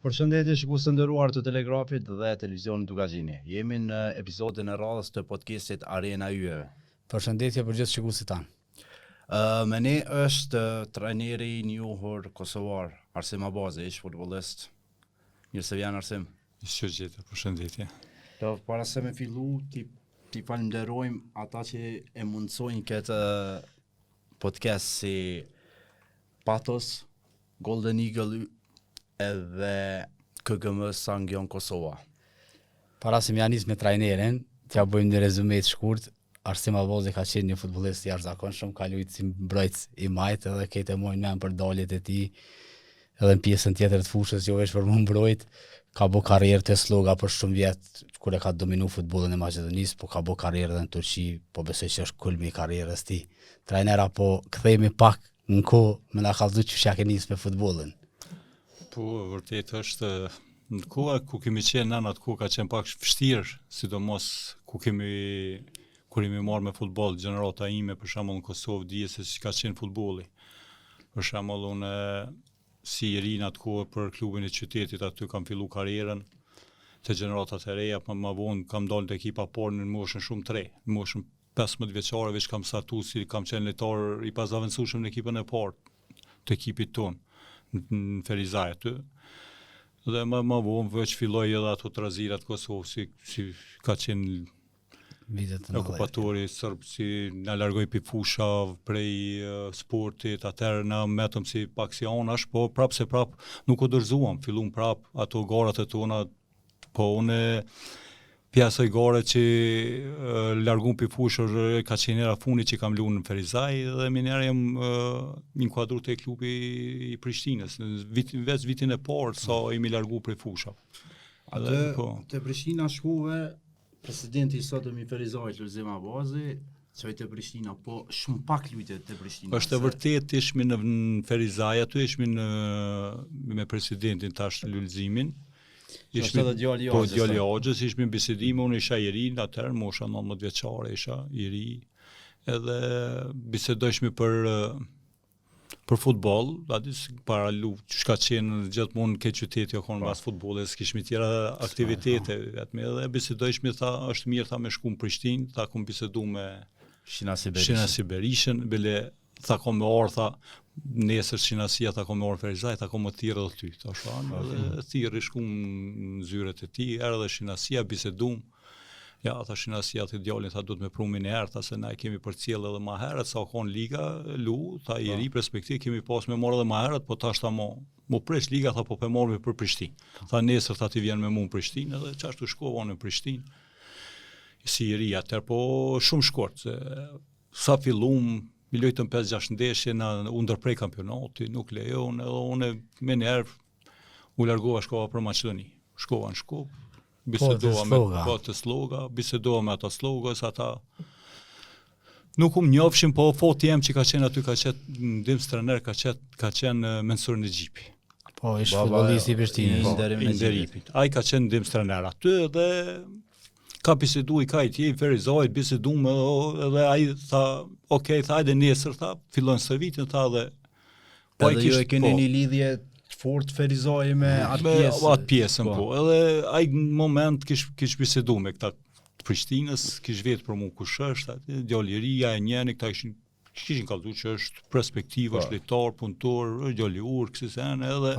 Përshëndetje shikues të nderuar të Telegrafit dhe Televizionit Dukazhini. Jemi në episodin e radhës të podcastit Arena Yjeve. Përshëndetje për gjithë shikuesit tanë. Me ne është trajneri i njohur kosovar Arsim Abazi, ish futbollist. Mirë se vjen Arsim. Shqyrgjete, përshëndetje. Para se me fillu, ti falenderojmë ata që e mundsojnë këtë podcast si Patos, Golden Eagle edhe KGM Sangjon Kosova. Para se më janis me trajnerin, t'ja bëjmë një rezume të shkurt. Arsim Abazi ka qenë një futbollist i jashtëzakonshëm, ka luajtur si mbrojtës i majt edhe këtë mojnë men për daljet e tij. Edhe në pjesën tjetër të fushës, jo vetëm për më mbrojt, ka bë karrierë të sloga për shumë vjet kur e ka dominu futbollin e Maqedonisë, po ka bë karrierë edhe në Turqi, po besoj që është kulmi i karrierës tij. Trajnera, po kthehemi pak në kohë, më na kallëzu që ja ke nisë me futbollin. Po, vërtet është në koha ku kemi qenë në atë kohë ka qenë pak vështirë, sidomos kur jemi marrë me futboll, gjenerata ime për shembull në Kosovë dije se si ka qenë futbolli. Për shembull unë si i ri në atë kohë për klubin e qytetit aty kam fillu karrierën te gjeneratat e reja, po më vonë kam dalë te ekipa parë në moshën shumë të re, në moshën 15 vjeçare veç kam statusi, si kam qenë lojtar i pazaventueshëm në ekipën e parë të ekipit tonë në Ferizaj aty. Dhe më vonë veç filloi edhe ato trazirat Kosovë si ka qenë vitet e okupatori serb si na largoi pi fusha prej sportit, atëherë na metëm si pak si anash, po prap nuk u dorëzuam, filluam prap ato garat e tona, po unë pjesa e gare që largum pi fushës ka qenë era funi që kam luajtur në Ferizaj dhe minera jam inkuadruar te klubi i Prishtinës në vitin e parë sa jemi largu prej fushave. Atë te Prishtina shkuve presidenti i sotëm i Ferizajit Arsim Abazi, çoi te Prishtina, po shumë pak lujte te Prishtina. Është e vërtet ishmi në Ferizaj aty, ishmi me presidentin tash Lulzimin. Ishmi edhe djali i Hoxhës, ishmi në bisedime, unë isha i ri, atëherë mosha 19 vjeçare isha i ri. Edhe bisedojshmi për futboll, para luftë, çka qenë gjithmonë ke qyteti o konë pas futbollit, s'kishmi tjera aktivitete vetëm edhe bisedojshmi tha, është mirë tha me shku në Prishtinë, tha kom bisedu me Shinasi Berishën, bile tha kom me orë, tha nesër Shinasia tha kom me orë Ferizaj, tha kom më thirrë edhe ty, tha shan, edhe thirrë shkum në zyret e tij, erdhe Shinasia bisedum. Ja, tha Shinasia të djalin, tha duhet me prumin e herë, tha se na e kemi përcjell edhe më herët, sa kon liga, tha i ri perspektivë kemi pas me marrë edhe më herët, po tash tha mo presh liga, tha po pe marrë për Prishtinë. Tha nesër tha ti vjen me mua në Prishtinë, edhe çashtu shkova në Prishtinë. Si i ri atëherë, po shumë shkurt, se sa fillum mi lojtëm 5-6 ndeshje u ndërprej kampionati, nuk lejon, edhe unë me njerë u largova shkova për Maqedoni. Shkova në Shkup, bisedova me të sloga, bisedova me ata slogës, ata nuk njofshin, po foti jem që ka qenë aty, ka qenë ndihmës trener, ka qenë Mensur Nexhipi. Po, ish futbollist i Prishtinës. I Nderipit. Ai ka qenë ndihmës trener aty dhe ka bisedu i ka i tjej, Ferizajt, bisedu me edhe ai tha, okej, tha, ajde nesër, tha, fillon servitin, tha dhe... Edhe ju e keni një lidhje fort Ferizaj me atë pjesë? Atë pjesën, po. Edhe ai në moment kish bisedu me këta Prishtinës, kish vetë për mu kush është, djali i ri, e njeni, këta kishin kallëzu që është perspektivë, është lojtar, punëtor, djali ur, kësi sen, edhe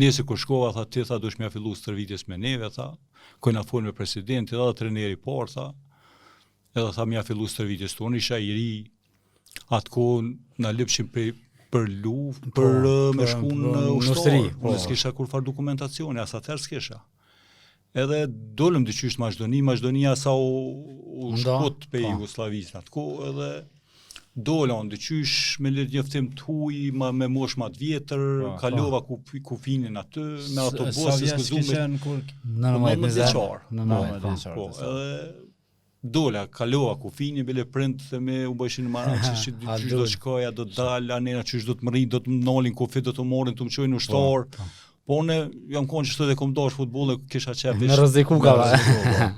nesër kur shkova, tha, ti tha, dush me fillu stërvitjes me neve, tha, kojna folë me presidenti, edhe treneri parë, tha, edhe tha, mja fillu stërvitjes tonë, isha i ri, atë kohë na lëpshim për luftë, për me shku në ushtarë, unë s'kisha kur farë dokumentacioni, as atëherë s'kisha. Edhe dolëm dyqysh Maqedonia sa u shkut pe Jugosllavisë atë kohë, edhe dolën dyqysh me njoftim të huj, me mosh ma të vjetër, kalova kufinin aty, me autobusin s'këzume. 19 vjeçar. Po, edhe dola, kalova kufinin, bile prind dhe me u bëshin maran që dyqysh do shkoja, do dalë, anena qysh do të më rrinë, do të më nolin kufi, do të morin, të më qojnë ushtarë. Po unë jam konë që dhe kom dash futbolle, kisha qef me rreziku ka.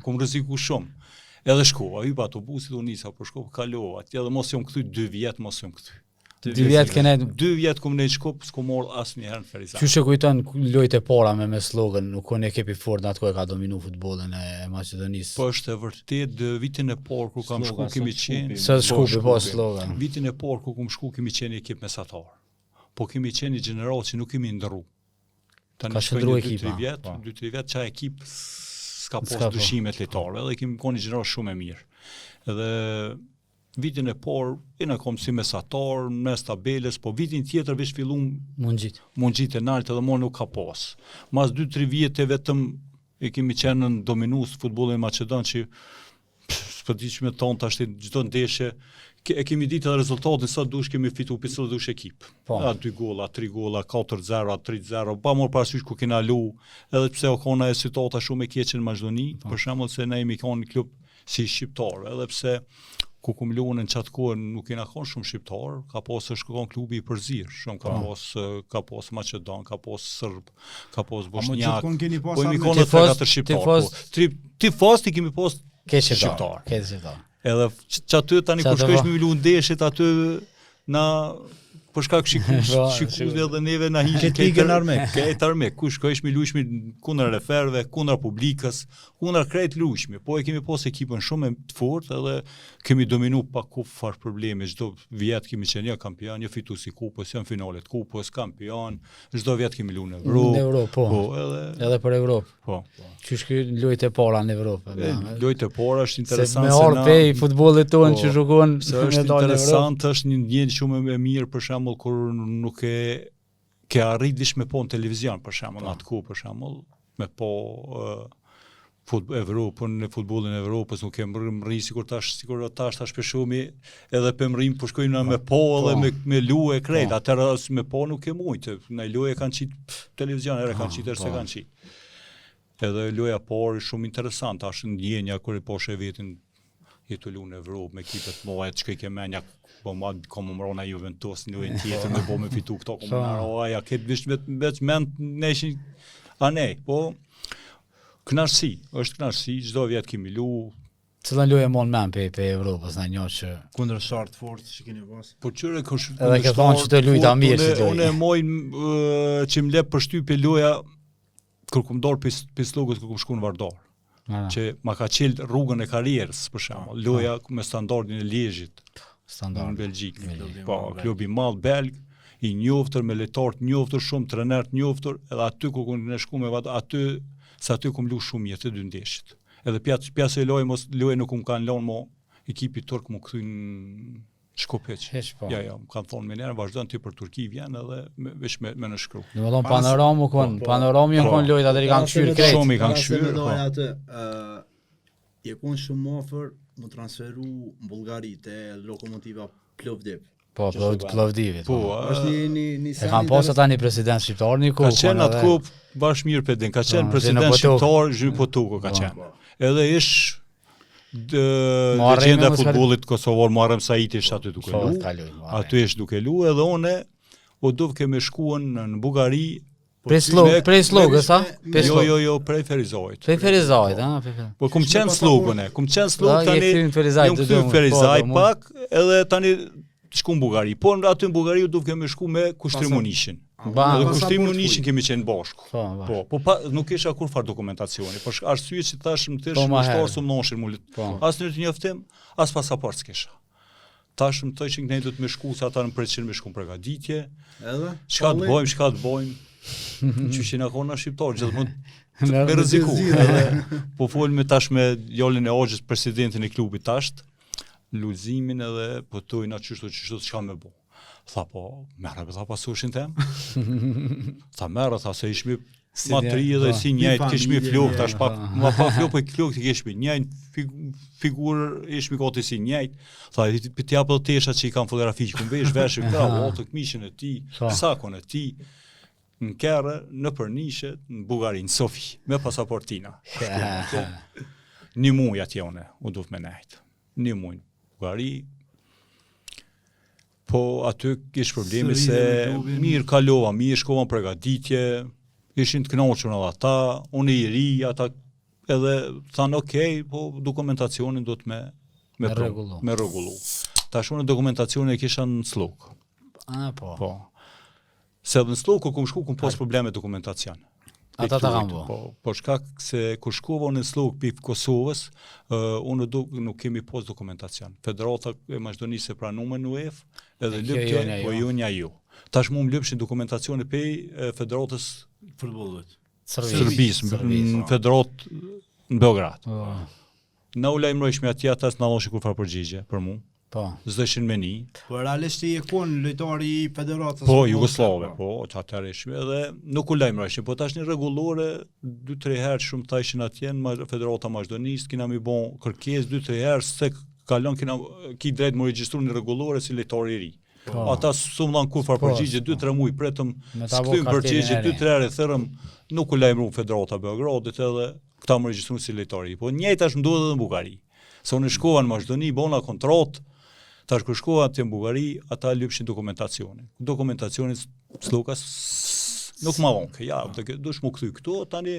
Kom rreziku shumë. Edhe shkova, hypa autobusit u nisa, por shkova kalova, atje edhe mos jam këthy 2 vjet, mos jam këthy. 2 vjet kene 2 vjet kum në Shkup, s'ku mor asnjëherë në Ferizaj. Qysh e kujton lojët e para me slogan, nuk kanë ekip i fortë atë ku e ka dominu futbollin e Maqedonisë. Po është e vërtet vitin e parë kur kam shku kemi qenë. Sa Shkupi po slogan. Vitin e parë kur kam shku kemi qenë ekip mesatar. Po kemi qenë gjeneral që nuk kemi ndërru. Ka shndru ekipa. 2-3 vjet çaj ekip s'ka pas dyshimet lojtarëve, edhe kemi qenë gjeneral shumë e mirë. Edhe vitin e parë ina kom si mesatar mes tabeles, po vitin tjetër veç fillum mungjit e nalt edhe më nuk ka pas. Mas 2-3 vite vetëm e kemi qenë në dominus futbollin Maqedon që s'po di ç'më ton tash çdo ndeshje e kemi ditë edhe rezultatin sa dush kemi fitu pisë dush ekip. A 2 golla, 3 golla, 4-0, 3-0, pa mor parasysh ku kena lu, edhe pse o kona e situata shumë e keqe në Maqedoni, për shembull se ne jemi kanë klub si shqiptar, edhe pse ku kum luan në çat kohë nuk kena kon shumë shqiptar, ka pas është kon klubi i përzir, shumë ka pas Maqedon, ka pas serb, ka pas bosnjak. Po kemi kon atë shqiptar. Tifos ti kemi pas shqiptar. Edhe çaty tani kur shkojsh me lu ndeshjet aty na për shkak shikuesve edhe neve na hiqin këtë armek. Ku shkojsh me luajshmi kundër referëve, kundër publikës, kundër krejt luajshmi. Po e kemi pas ekipën shumë të fortë edhe kemi dominu pa kufar probleme. Çdo vjet kemi qenë ja kampion, ja fitues i kupës, janë finalet kupës, kampion. Çdo vjet kemi luajtur në Evropë. Po, edhe për Evropë. Po. Qysh ky lojët e para në Evropë. Lojët e para është interesante se me orë i futbollit tonë që shkon është interesant, është një ndjenjë shumë e mirë për shembull kur nuk e ke arrit vish me po në televizion për shembull atë ku për shembull me po Evropën, në futbollin e Evropës nuk e mri sikur tash për shumë edhe për mrim po shkojmë me po edhe me luje krejt, atëra me po nuk e mujtë, në luje kanë qit televizion, edhe kanë qit se kanë qit. Edhe loja parë shumë interesant, është ndjenja kur e poshe vetin jetu lu në Evropë me ekipet mëdha, çka i ke menja po ma komumrona Juventus në lojën tjetër me bo me fitu këto komumroja, këtë veç mend neshin anej, po kënaqësi, është kënaqësi, çdo vjet kemi lu. Cila lojë mon men pe Evropës na një që kundër shart fort që keni pas. Po çure kush edhe ke thonë që të lujta mirë si unë moj që më lep përshtypje loja kur kum dor pislogës kur kum shku në Vardar. Që ma ka qelë rrugën e karrierës për shembull, loja me standardin e Liezhit. Standard në Belgjik. Po, klubi i madh belg, i njoftër me lojtar të njoftër, shumë trajner të njoftër, edhe aty ku ne shku me aty kum lu shumë jetë 2 ndeshjet. Edhe pjesë e lojë nuk kanë lënë mo ekipi turk mu kthyn Shkupeq. Ja, kanë thonë me njerë, vazhdojnë ty për Turki vjen edhe veç me në shkru. Në mëllon panoramu konë, panoramu janë konë lojt, atër i kanë këshyrë krejt. Shumë i kanë këshyrë. Je konë shumë ofër më transferu në Bullgari te Lokomotiva Plovdiv. Po, Plovdivit. Po, është një e kanë posë ata një president shqiptar një kohë. Ka qenë atë kohë bashkë mirë pedin, ka qenë president shqiptar, Zhynë Potuko ka qenë. Edhe ish legjenda e futbollit kosovar Muharrem Saiti është aty duke lu. Aty është duke lu edhe one o dovë keme shkuën në Bullgari. Prej slogës, a? Jo, prej Ferizajt. Prej Ferizajt, a? Po kum qenë slogën tani. Jam kthy Ferizaj pak edhe tani shku në Bullgari. Po aty në Bullgari u dovë keme shku me Kushtrimunishin. Edhe Kushtrimunishin kemi qenë bashku. Po nuk kisha kur far dokumentacioni, por arsye që tash më thash ushtar sum noshin mulit. As në të njoftim, as pasaport s'kisha. Tash më thoshin ne do të më shku sa ata në përgjithësi më shku në përgatitje. Edhe çka të bëjmë? Qyshin akona shqiptar gjithmonë me rreziku. Po fol me tash me Jolin e Hoxhës, presidentin e klubit tash, luzimin edhe po tojna çështo çka më bë. Tha po, merra me tha pasushin tem. Tha merra, tha se ishmi ma 3 edhe si njëjt kishmi flok, tash pak ma pa flok të kishmi njëjt figurë ishmi gati si njëjt. Tha ti apo tesha që i kanë fotografi që kum vesh veshë kravo, të këmishën e tij, sakon e tij. Në Kerë, në Përnishe, në Bullgari, në Sofi, me pasaportina. Një muj atje une, u duhet me nejtë. Një muj në Bullgari. Po aty kish problemi se mirë kalova, mirë shkova në përgatitje, ishin të kënaqur edhe ata, unë i ri, ata edhe thanë okej, po dokumentacionin do të me rregullu. Tash unë dokumentacionin e kisha në sluk. Po. Se edhe në Slog kur kum shku kum pas probleme dokumentacion. Ata ta kanë Po, por shkak se kur shkova në Slog pi Kosovës, unë nuk kemi pas dokumentacion. Federata e Maqedonisë e pranuar në UEFA, edhe lypja po jonja ju. Tash mu më lypshin dokumentacioni pe Federatës futbollit. Serbisë, në Federat në Beograd. Na u lajmërojshme atje atas na dhoshin kur fare përgjigje për mua. Po. S'dëshin me ni. Po realisht i kon lojtari i federatës. Po Jugoslave, po, çatëre ishme edhe nuk u lajmërojshin, po tash një rregullore 2-3 herë shumë thajshin atje në Federata Maqedonisë, kena mi bon kërkesë 2-3 herë se kalon kena ki drejt më regjistru një rregullore si lojtar i ri. Ata s'u dhan kur fare përgjigje 2-3 muaj pretëm, s'ktym përgjigje 2-3 herë thërëm, nuk u lajmëru Federata Beogradit edhe këta më regjistru si lojtar i ri. Po njëjtë është ndodhur edhe në Bullgari. Se unë shkova në Maqedoni, bona kontratë. Tash kur shkova atje në Bullgari, ata lypshin dokumentacionin. Dokumentacionin Slogas nuk ma vonë, ja, dush mu kthy këtu, tani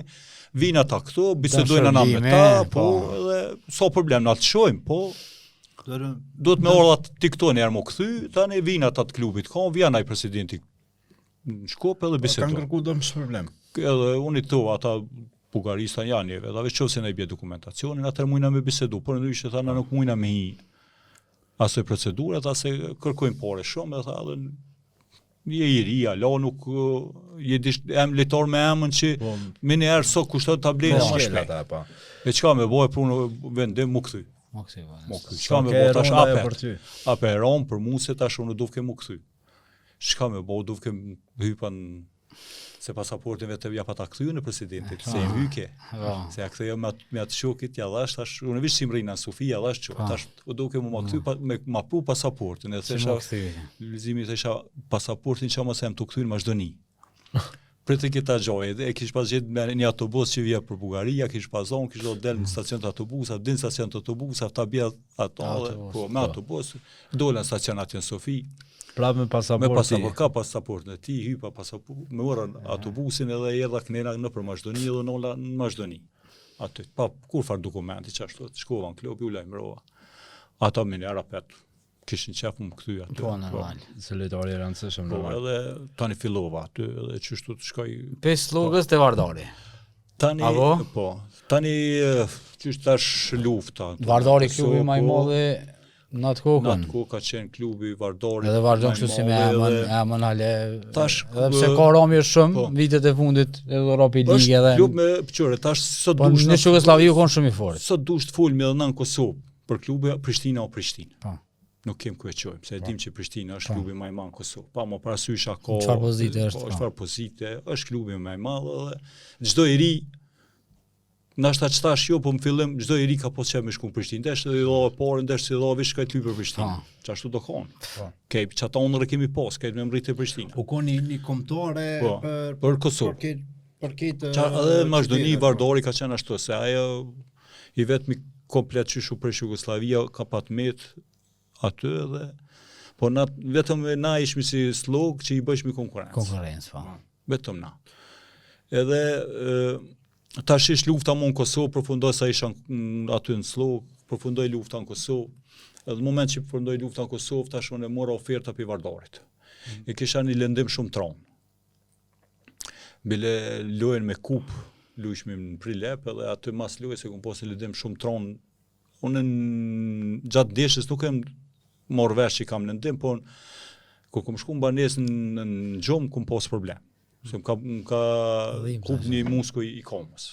vinë ata këtu, bisedojnë ana me ta, po, edhe so problem na të shohim, po duhet me ordat ti këtu njerë mu kthy, tani vinë ata të klubit, ka vjen ai presidenti në Shkopë edhe bisedojnë. Kanë kërkuar dëm problem. Edhe unë i thova ata bugarista janë, edhe veç qofse na i bie dokumentacionin, atëherë mujna me bisedu, por ndryshe thana nuk mujna me hi asoj procedurat, ase kërkojnë pore shumë, edhe tha edhe je i ri, alo nuk je lejtar me emën që me një herë sot kushton ta blejnë më shpejt. E çka me bëj punë vendim mu kthy. Çka me bëj tash ape rom për mua se tash unë duvke mu kthy. Çka me bëj duvke hypan se pasaportin vetë ja pa ta kthyer në presidentit, se i hyke. Se ja ktheu me atë shokit, ja dhash tash, unë vish Simrina Sofia, dhash çu, tash u duke më kthy me ma pru pasaportin, e thesha lëzimi thesha pasaportin çama se jam tu kthyer në Maqedoni. Pritet këta gjoj, edhe e kish pas gjetë me një autobus që vjen për Bullgari, ja kish pazon, kish do del në stacion të autobusave, din stacion të autobusave, ta bie ato, po me autobus, dola në stacion atje në Sofi. Prapë me pasaporti. Me pasaport, ka pasaportin e ti, hypa pasaport, me orën autobusin edhe erdha knena në për Maqedoni edhe nola në Maqedoni. Aty, pa kur far dokumenti çashtu, shkova në klub, u lajmërova. Ata me një rapet kishin qef më kthy aty. Po normal. Se lojtari i rëndësishëm Po normal. edhe tani fillova aty edhe çështu të shkoj. 5 Slogës te Vardari. Tani po. Tani çështë tash lufta. Vardari klubi më i madh në atë kohën. Në atë kohë ka qenë klubi Vardari. Edhe Vardon kështu si me emën ale. Tash edhe pse ka rami shumë vitet e fundit edhe Europi Ligë edhe. Klub me pëqore, tash sot po dush. Në Jugosllavi u kon shumë i fortë. Sot dush të fulmi edhe në Kosovë për klube Prishtina o Prishtinë. Po. Nuk kem ku e qojmë, se e dim që Prishtina është klubi më i madh në Kosovë. Pa më parasysh ka çfarë pozite është. Po, çfarë pozite, është klubi më i madh edhe çdo i ri nashta çtash jo, po në fillim çdo i ri ka pas çem me shku në Prishtinë. Desh i dha parë, desh i dha vesh shkoj për Prishtinë. Çashtu do kon. Ke çata unë kemi pas, ke me mbritë Prishtinë. U koni një kombëtare për Kosovë. Për këtë edhe Maqedoni Vardari ka qenë ashtu, se ajo i vetmi komplet çyshu për Jugosllavia ka patmet aty edhe po na vetëm na ishmi si Slog që i bëjshmi konkurrencë. Konkurrencë, po. Vetëm na. Edhe tash ish lufta më në Kosovë, përfundoi sa isha aty në Slog, përfundoi lufta në Kosovë. Edhe në moment që përfundoi lufta në Kosovë, tash unë mora oferta për Vardarit. E kisha një lëndim shumë tron. Bile lojën me kup, luajshmi në Prilep, edhe aty mas lojës se kum posë lëndim shumë tron. Unë gjatë ndeshjes nuk kem marrë vesh që kam lëndim, po kur kum shku në banesë në gjumë, kum posë problem. Se ka kup një muskuj i komës.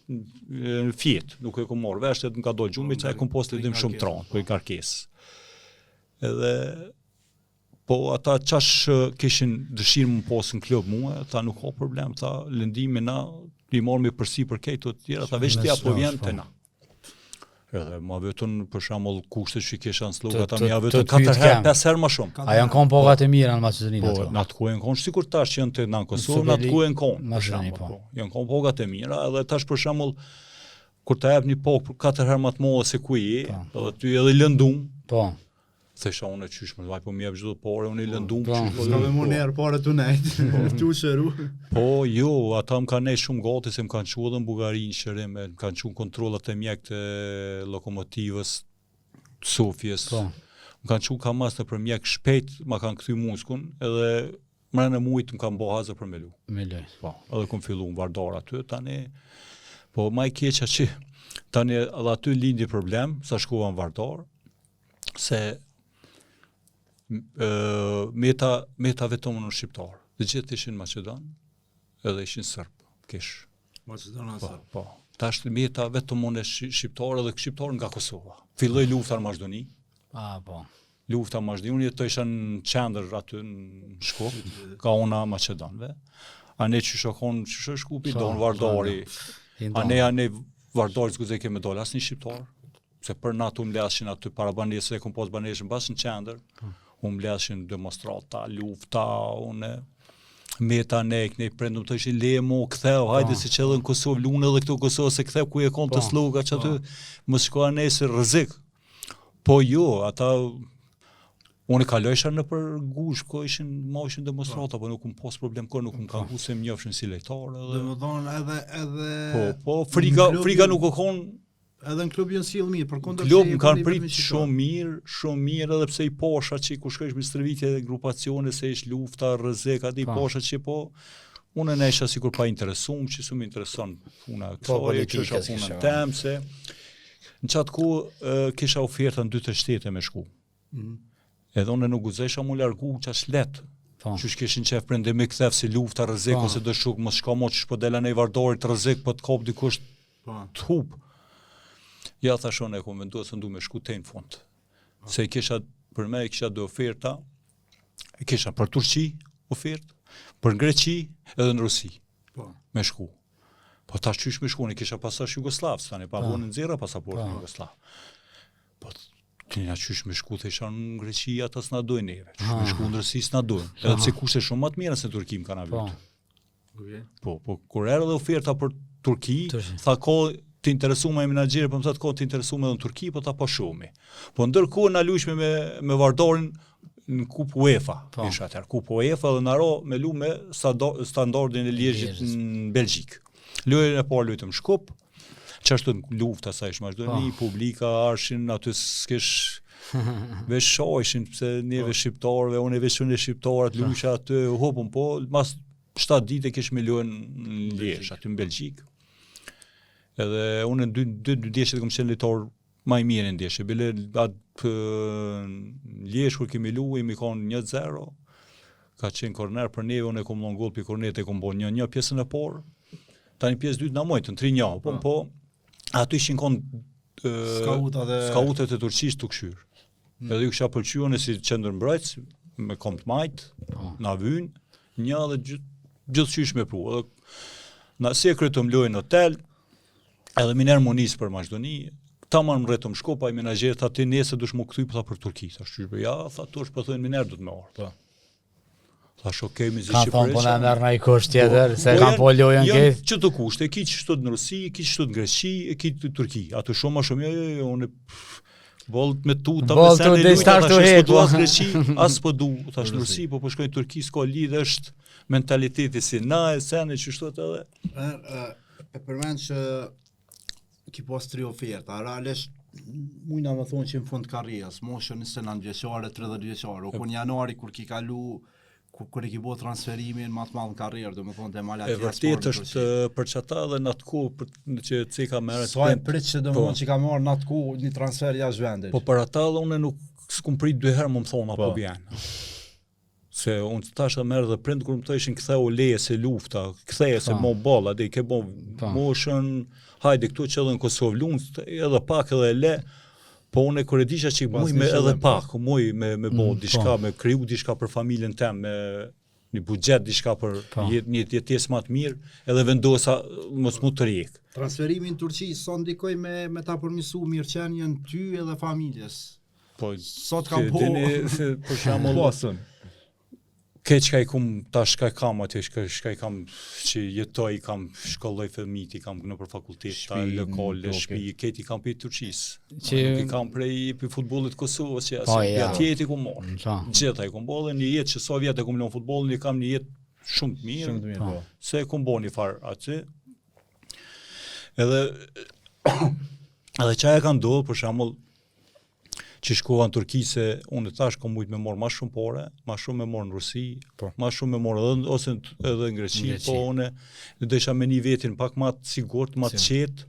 Në fjetë, nuk e kum marrë vesh, edhe më ka dojë gjumë, që e kum posë lëndim shumë tron, për i karkesë. Edhe po ata qash kishin dëshirë më posë në klub mua, ta nuk ka problem, ta lëndimi na, i marrë me përsi për kejtë të tjera, ta veç tja po vjen të na. Edhe ma vetën për shembull kushtet që kisha në Slog, ata më vetën 4 herë, 5 herë më shumë. A janë kon pogat e mira në Maqedoni ato? Po, në atë kohë kon sikur tash që janë të në Kosovë, në atë kohë kon. Po. Janë kon pogat e mira, edhe tash për shembull kur ta jap një pokë 4 herë më të madhe se ku je, edhe ty edhe lëndum. Po. Thesha unë çysh më vaj po më jep çdo porë, unë i lëndum çysh po. S'ka më herë parë tu nejt. Tu shëru. Po, jo, ata më kanë ne shumë gati se më kanë çuar në Bullgari në shërim, më kanë çuar kontrollat e mjek të lokomotivës Sofjes. Po. më kanë çu kamas në për mjek shpejt, ma kanë kthy muskun, edhe mbrana e muajit më kanë bë hazër për me lu. Me loj. Po, edhe kom fillu në Vardar aty, tani, po ma i keqa që tani edhe aty lindi problem, sa shkova në Vardar, se meta vetëm në shqiptar. Dhe gjithë ishin Macedon, edhe ishin Serb, kish. Macedona Serb. Po. Tash meta vetëm në shqiptar edhe shqiptar nga Kosova. Filloi lufta në Maqedoni. Po. Lufta në Maqedoni, unë jetoj në qendër aty në Shkup, ka ona Macedonëve. A ne që shokon, që Shkupi, do në Vardari. A ne Vardari s'ku keme dole asë një shqiptar. Se për natë unë mleshin aty para banesë, e kom pas baneshin bas në qendër. Unë mleshin demonstrata, lufta, unë meta ne prendum të ishin lemo, ktheu, hajde si që edhe në Kosovë, lunë edhe këtu Kosovë, se ktheu ku e konë të sloga që aty, më shkoa ne si rëzik. Po jo, ata, unë i kalojsha në për gush, ko ishin demonstrata, po nuk pas problem, ko nuk kanë hu se më njofshin si lejtarë. Dhe më thonë edhe... Po, frika nuk o konë. Edhe në klub jënë sjellë mirë, për kundër klub më kanë prit shumë mirë, edhe pse i posha që ku shkojsh me stërvitje dhe grupacione se ish lufta, rrezik, aty posha që po unë ne isha sikur pa interesum, që su më intereson puna kësaj, që isha punën tem, se në qatë ku kisha oferta në 2-3 shtete me shku. Edhe unë nuk guxesha mu largu qash let. Që kishin qef prende me kthef si lufta, rrezik, ose do shuk, mos shka mo që shpo dela në i Vardarit rrezik, po të kop dikush të hup. Ja thashon e kom venduar se ndu me shku te në fund. Se për me kisha do oferta, kisha për Turqi ofertë, për Greqi edhe në Rusi. Me shku. Po ta qysh me shku, ne kisha pasash Jugoslav, tani pa vonë nxjerra pasaportin Jugoslav. Po tina qysh me shku, the isha në Greqi ata s'na dojnë neve. Qysh me shku në Rusi s'na dojnë. Edhe pse kushte shumë më të mira se Turqi më kanë avyt. Po kur erdhi oferta për Turqi, tha ko të interesume e menaxherë, po më thot kohë të interesume edhe në Turqi, po ta pa shumë. Po ndërkohë na luajshme me Vardarin në Kupë UEFA, isha atëherë Kupë UEFA dhe na ro me lu me standardin e Liezhit në Belgjik. Lojën e parë luajtëm Shkup, çashtu lufta sa ish Maqedoni, publika arshin aty s'kesh veshojshin pse neve shqiptarëve, unë veshun e shqiptarët luajsha aty, hopun po, mas 7 ditë kish me lojën në Liezh aty në Belgjik. Edhe unë në dy ndeshjet kom qenë lojtar më i mirë në ndeshje. Bile atë Liezh kur kemi luajë mi kanë 1-0. Ka qenë korner për neve, unë e kom dhënë gol pi kornet e kom bën 1-1 pjesën e parë. Tani pjesë dytë na mojtën 3-1, po aty ishin kanë skautat e Turqisë të këshyr. Edhe ju kisha pëlqyer si qendër mbrojtës me kom të majt, na vyn, një dhe gjithçysh me pru. Na sekretëm lojën në hotel. Edhe miner më nisë për Maqedoni, ta marë më rretëm Shkopa, i menaxherë, tha ti nese dush më këthuj për Turqi. Tha shqyshbe, ja, tha tush për thujnë miner du të me orë. Tha shokej me zi Shqipërisha. Kanë thonë po në mërë në i kusht tjetër, se kanë po lojën këtë. Që të kushte, e ki që shtot në Rusi, e ki që shtot në Greqi, e ki të Turqi. Ato shumë ma shumë, jo, unë volët me tu, ta me sene lujta, ta shë s'po as Greqi, as po du, ta shë në Rusi, po po shkojnë Turqi, s'ko lidh është mentaliteti si na, e sene që shtot edhe. E përmend që ki pas 3 oferta, realisht mujna më thonë që në fund karrierës, moshën 29 vjeçare, 30 vjeçare, o në janari kur ki kalu, kur e ki bo transferimin më të madh në karrierë, do më thonë te Malatya. E vërtet është për çata dhe në atë kohë që Ceka merret. Sa e prit që do më thonë që ka marrë në atë kohë një transfer jashtë vendit. Po për ata dhe unë nuk s'kum prit 2 herë më thonë apo vjen. Se unë tash e merr dhe prind kur më thoshin ktheu leje se lufta, ktheje se mo bolla, dhe ke bo moshën, hajde këtu që edhe në Kosovë lunë, edhe pak edhe le, po unë kur e disha që muj me edhe pak, muj me bo diçka, me kriju diçka për familjen tem, me një buxhet diçka për një jetesë më të mirë, edhe vendosa mos mu të rjek. Transferimi në Turqi sa ndikoi me ta përmirësu mirëqenien ty edhe familjes. Po sot kam po. Për shembull, Keq ka i kum, tash ka i kam atje, shka i kam që jetoj, kam shkolloj fëmijët, i kam në për fakultet, ta lokale, shtëpi, keq i kam për Turqisë. I kam prej për futbollit Kosovës, që atje i kum morë. Gjitha i kum bollë, një jetë që sa vjetë e kum lënë futbollin, i kam një jetë shumë të mirë, se kum bo një farë atje. Edhe qaja ka ndodhë, për shembull, që shkova në Turqi se unë tash kam mujt me marr më shumë pore, më shumë me marr në Rusi, më shumë me marr ose edhe në Greqi, po unë do isha me një vetin pak më të sigurt, më të qetë,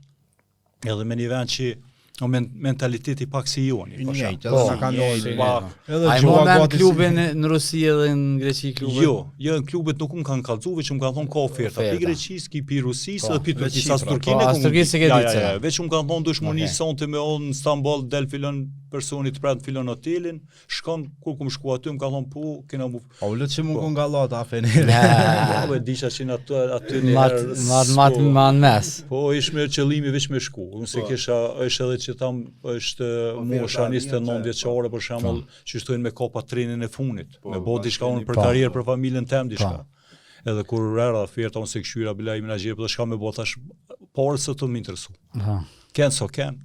edhe me një vend që mentaliteti pak si joni. Edhe na kanë pak. Ai më në klubin në Rusi edhe në Greqi klubin? Jo, në klubet nuk më kanë kallëzuar, veç më kanë thonë ka oferta. Pi Greqisë, pi Rusisë dhe pi Turqisë. As Turqinë as Turqisë ke ditë. Veç më kanë thonë dush muni sonte me on në Stamboll del filon personi të prat filon hotelin, shkon kur kum shku aty më kanë thonë po kena mu. Po ulët që më kon gallata Feneri. Ja, po disha që aty në mat mes. Po ish me qëllimi veç me shku. Unë se kisha është edhe që tam është mosha 29 vjeçare për shembull, që shtojnë me kopa trenin e funit, me bë diçka unë për karrierë për familjen tem diçka. Edhe kur rrera oferta unë se këshyra bilaj menaxher, po shka me bë tash por se të më interesu. Ken so ken.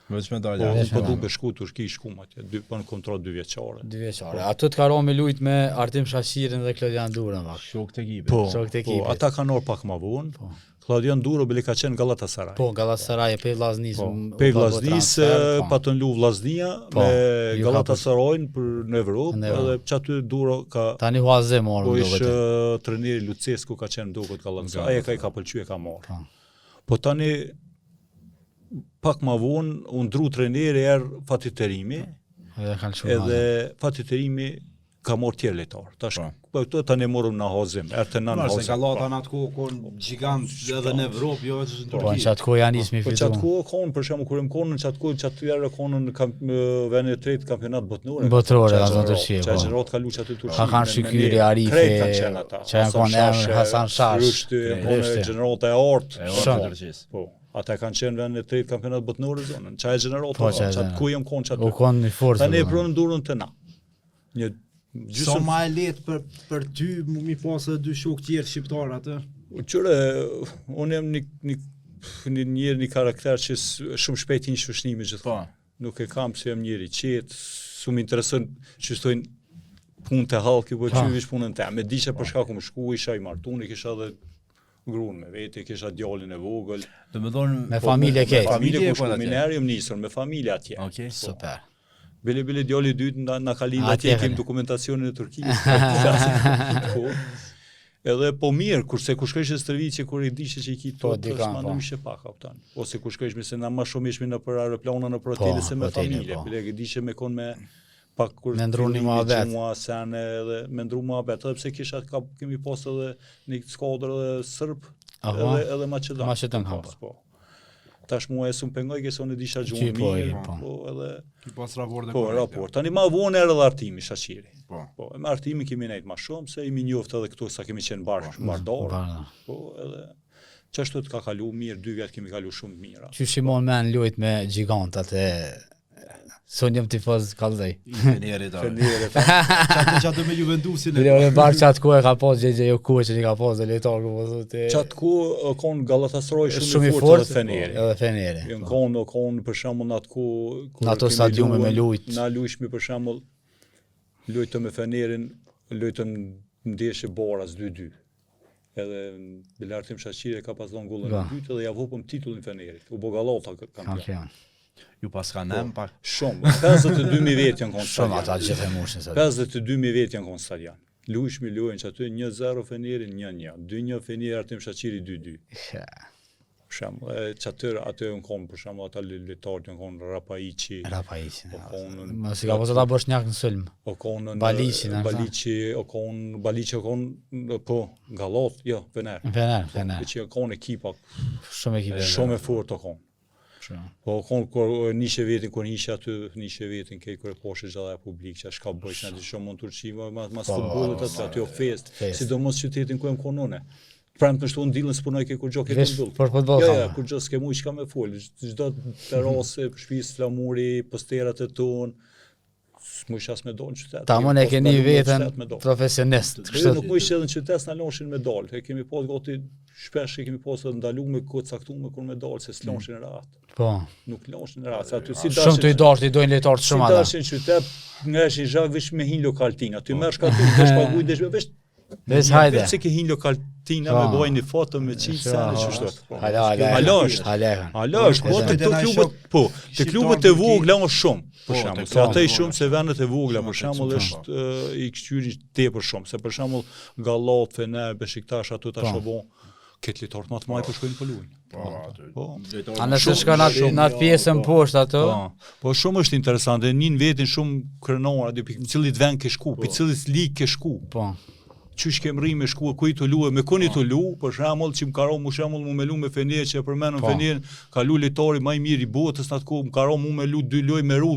Veç me dalë. Po duke shku Turqi shkum atje, bën kontroll 2 vjeçare. 2 vjeçare. Ato të kanë me lut me Artim Shashirin dhe Klodian Durën vak. Shok të ekipit. Shok të ekipit. Po, ata kanë orë pak më vonë. Klodian Duro bile ka qenë Galatasaray. Po, Galatasaray pe Vllaznis. Pe Vllaznis pa të lu Vllaznia me Galatasaray'n për në Evropë, edhe çaty Duro ka tani huaze morën. Po ish trajneri Lucescu ka qenë duket Galatasaray, ai ka pëlqyer ka marrë. Po tani pak më vonë u ndru trajneri Fatih Terimi. Edhe Fatih Terimi ka marrë tjerë lojtar. Tash po këto tani morëm në Hozim, ertë në Hozim. Se Gallata në atë kohë kon gjigant edhe në Evropë, jo vetëm në Turqi. Po çat kohë janë nismi fitu. Po çat kohë kon për shembull kur më konë në çat kohë tjerë konën në vendin e tretë kampionat botëror. Botëror në Turqi. Çaj Xherot ka luajtur aty Turqi. Ka kanë Shikiri Arife. Çaj kanë Hasan Shash. Xherot e Ort. Po. Ata kanë qenë vendin e tretë kampionat botëror zonën. Çaj Xherot. Çat ku jam kon çat. U kon në forcë. Tani e pronën durën të na. Një sa më e lehtë për ty mi pas edhe dy shok tjerë shqiptar atë. Qëre, unë jam një karakter që shumë shpejt hinë shushnimi gjithmonë. Nuk e kam se jam njëri qetë, su më interesën që shtojnë punë të halki, po qyvish punën te. Me di që për shka ku më shku, isha i martun, kisha dhe grunë me vete, kisha djallin e vogël. Me familje kejtë. Familje ku shku, minerë jëm nisër, me familje atje. Okej, super. Bile djali i dytë na ka lidhur atje kem dokumentacionin e Turqisë. Edhe po mirë, kurse kur shkojsh në Stërviçe kur i dishe që i ki to, më ishe pak kaptan. Ose kur shkojsh me se na më shumë ishmi në për aeroplana në hotele se me familje. Bile e dishe me kon me pak kur me ndruni muhabet. Sene edhe me ndru muhabet, edhe pse kisha kemi pas edhe një skuadër edhe serb edhe maqedon. Po. Tash mua e sum pengoj që sonë disha gjumë mirë, po edhe ki pas raport. Po, raport. Tani më vonë edhe Artimi Shashiri. Po, me Artimi kemi nejt më shumë se i mi njoftë edhe këtu sa kemi qenë bardor. Po, edhe çashtu të ka kalu mirë, 2 vjet kemi kalu shumë mirë. Që Shimon men luajt me gigantat e Sonjëm tifoz kallëzaj. Fenerit. Çatë me Juventusin. Bile bar çat ku e ka pas JJ Oku që i ka pas lojtar ku thotë. Çat ku kon Galatasaray shumë i fortë edhe Feneri. Jon kon për shembull atë ku ato stadiume me lujt. Na luajshmi për shembull luajtëm me Fenerin, luajtëm ndeshje Boras 2-2. Edhe Bilartim Shaqiri ka pas dhënë gollin e dytë dhe ja vopëm titullin Fenerit. U Bogallota kampion. Ju pas ka nem pak shumë. 52.000 vjet janë kon stadion. Shumë ata gjithë e moshën sa. 52.000 vjet janë kon stadion. Luajshmi luajnë që aty 1-0 Fenerin 1-1, 2-1 Feneri Artim Shaqiri 2-2. Për shembull, çatyr aty un kon për shembull ata lojtarët janë kon Rapaiçi. Mos i ka pasur ata Bosnjak në sulm. O kon Baliçi, o kon po Gallot, jo, Fener. Që kon ekipa shumë e fortë o kon. Po kon kur nishe vetin kur nishe vetin ke kur poshtë gjalla publik që shka bësh na di shumë mund Turqi mas futbollit aty o fest, sidomos qytetin ku jam konone. Pranë të shtu ndillën s'punoj ke kur gjo ke futboll. Për futboll. Jo, kur gjo s'ke mujt çka me fol. Çdo terrase, shtëpi flamuri, posterat e ton. S'muj as me dal në qytet. Tamon e keni veten profesionist. Kështu nuk muj edhe në qytet na loshin me dal. E kemi pas gati shpesh kemi pasur ndaluar me kod caktuar kur me dal se s'loshin rahat. Po. Nuk loshin rahat. Aty si dashin. Shumë të i dashur, i dojnë lojtar të shumë ata. Si dashin në qytet, ngeshin zhak veç me hin lokaltin. Aty mersh ka tu, desh paguaj, desh veç. Veç hajde. Se ke hin lokal Argentina me bojnë një foto me qisën e kështu. Hala është, po te klubet, te klubet e vogla është shumë. Për shembull, se ata i shumë se vendet e vogla, për shembull është i kështyri tepër shumë, se për shembull Gallat, Fener, Beşiktaş ato tash apo këtë litor më të mëdha po shkojnë po luajnë. Po. A nëse shkon atë pjesën poshtë ato? Po shumë është interesante, nin vetin shumë krenor aty pikë cilit vend ke shku, pikë cilit ligë ke shku. Po. Qysh ke mri me shku, ku i të luë, me koni të lu, për shembull që më karo mu shembull mu me lu me Fener që e përmenëm Fener, ka lu litori më i mirë i botës në atë kohë, më karo mu me lu 2 lojë me ru,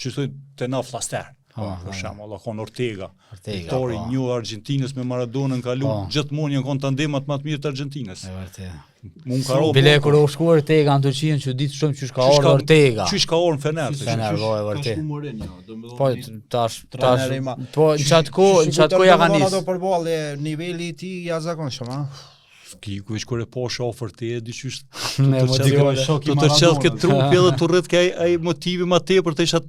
që thoj te na flaster. Për shembull, akon Ortega. Litori një Argentinës me Maradonën ka lu gjithmonë janë kon tandemat më të mirë të Argentinës. E vërtetë. Mund karo. Bile kur u shku Ortega në Turqi që ditë shumë çysh ka ardhur Ortega. Çysh ka ardhur në Fener. Fener e vërtetë. Po tash po çat ko ja kanë nis. Ato përballë niveli i tij jashtëzakonshëm, ha. Ki ku kur e po shofer ti e diçysh Me motivon të të çel këtë trupi edhe të rreth ke ai motivi më tepër të isha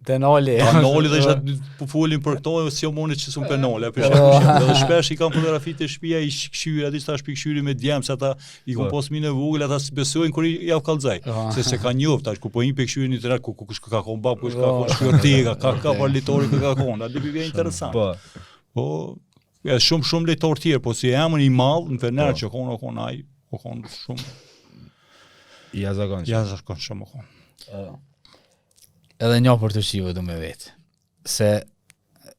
Tenoli. Tenoli dhe isha po folin për këto si omoni që sun penole për shembull. Edhe shpesh i kam fotografitë të shtëpia i këshyra aty tash pikëshyri me djem se ata i kom pas minë vogël ata besojnë kur ja kallzoj se ka njoft tash ku po i pikëshyrin i tëra ku ka komba ku ka Ortega ka parlatori ka konda di bie interesant. Po ja shumë lejtor tjerë, po si emën i madh në Fener që kon ai, kon shumë. Jashtëzakonshëm kon. Edhe një për të shive do me vetë. Se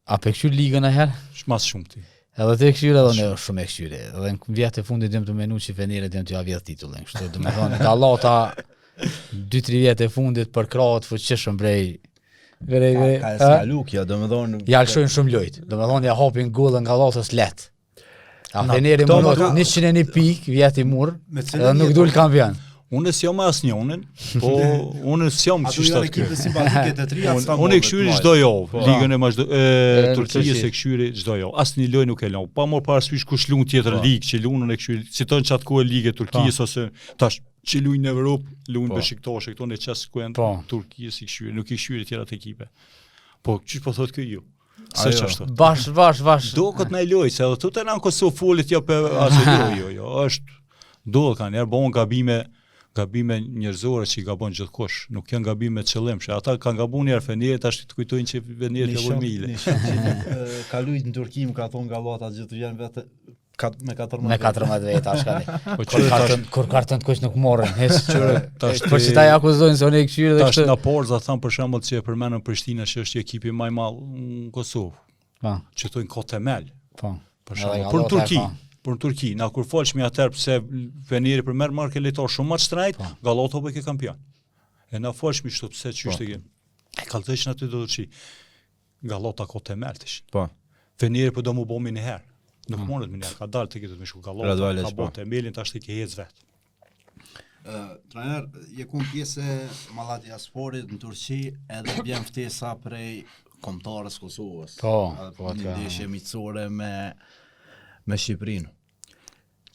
a pe këshyr ligën e herë? Mas shumë ti. Edhe te këshyre edhe ne shumë e këshyre. Edhe në vjetë e fundit dhem të menu që Fenerët dhem të ja vjetë titullin. Kështu do me thonë, Gallata 2-3 vjetë e fundit për krahët fuqishëm brej. Ka Salukja, do me thonë... Ja lëshojnë shumë lojt, do me thonë ja hopin gullën Gallatës let. A Feneri munot 101 pikë vjeti murë, edhe nuk dul kampion. Unë s'jam asnjënin, po unë s'jam që shtat kë. Unë e këshyri çdo javë, ligën e Turqisë e këshyri çdo javë. Asnjë lojë nuk e lëm. Pa marr parasysh kush lund tjetër ligë, që lunën e këshyri, si ton çat ku e ligë e Turqisë ose tash që luajnë në Evropë, luajnë Beşiktaş, këto në çast ku janë Turqisë i këshyri, nuk i këshyri tjerat ekipe. Po çish po thotë ky ju. Se ç'është? Bash. Duket në lojë, se edhe tutë në Kosovë folit jo pe jo, është duhet kanë herë bon gabime njerëzore që i gabon gjithkush, nuk janë gabime qëllimshme. Ata kanë gabuar herë Fener, tash të kujtojnë që Fener ka vënë mile. Ka luajtur në Turqi, ka thonë Gallata gjithë janë vetë me 14 vjet ashkani. Kur kartën të kush nuk morën, por që ta akuzojnë se unë e këshyre dhe kështë... Tash në Porza thamë për shembull që e përmenën Prishtina që është ekipi më i madh në Kosovë. Që thonë ka temel. Për shembull për Turqi, na kur folshmi atëherë pse Feneri përmer markë lejtor shumë më shtrejt, Gallata po ke kampion. E na folshmi kështu pse çështë që e kallëzojnë aty do të Gallata ka temel tash. Feneri po do më bëmi një herë. Nuk mundet më ka dalë të këtë me shku Gallata, ka botë temelin tash të ke hec vet. Trajner, je kun pjesë Malatyasporit në Turqi, edhe vjen ftesa prej kombëtarës Kosovës. Po, një ndeshje miqësore me Shqipërinë.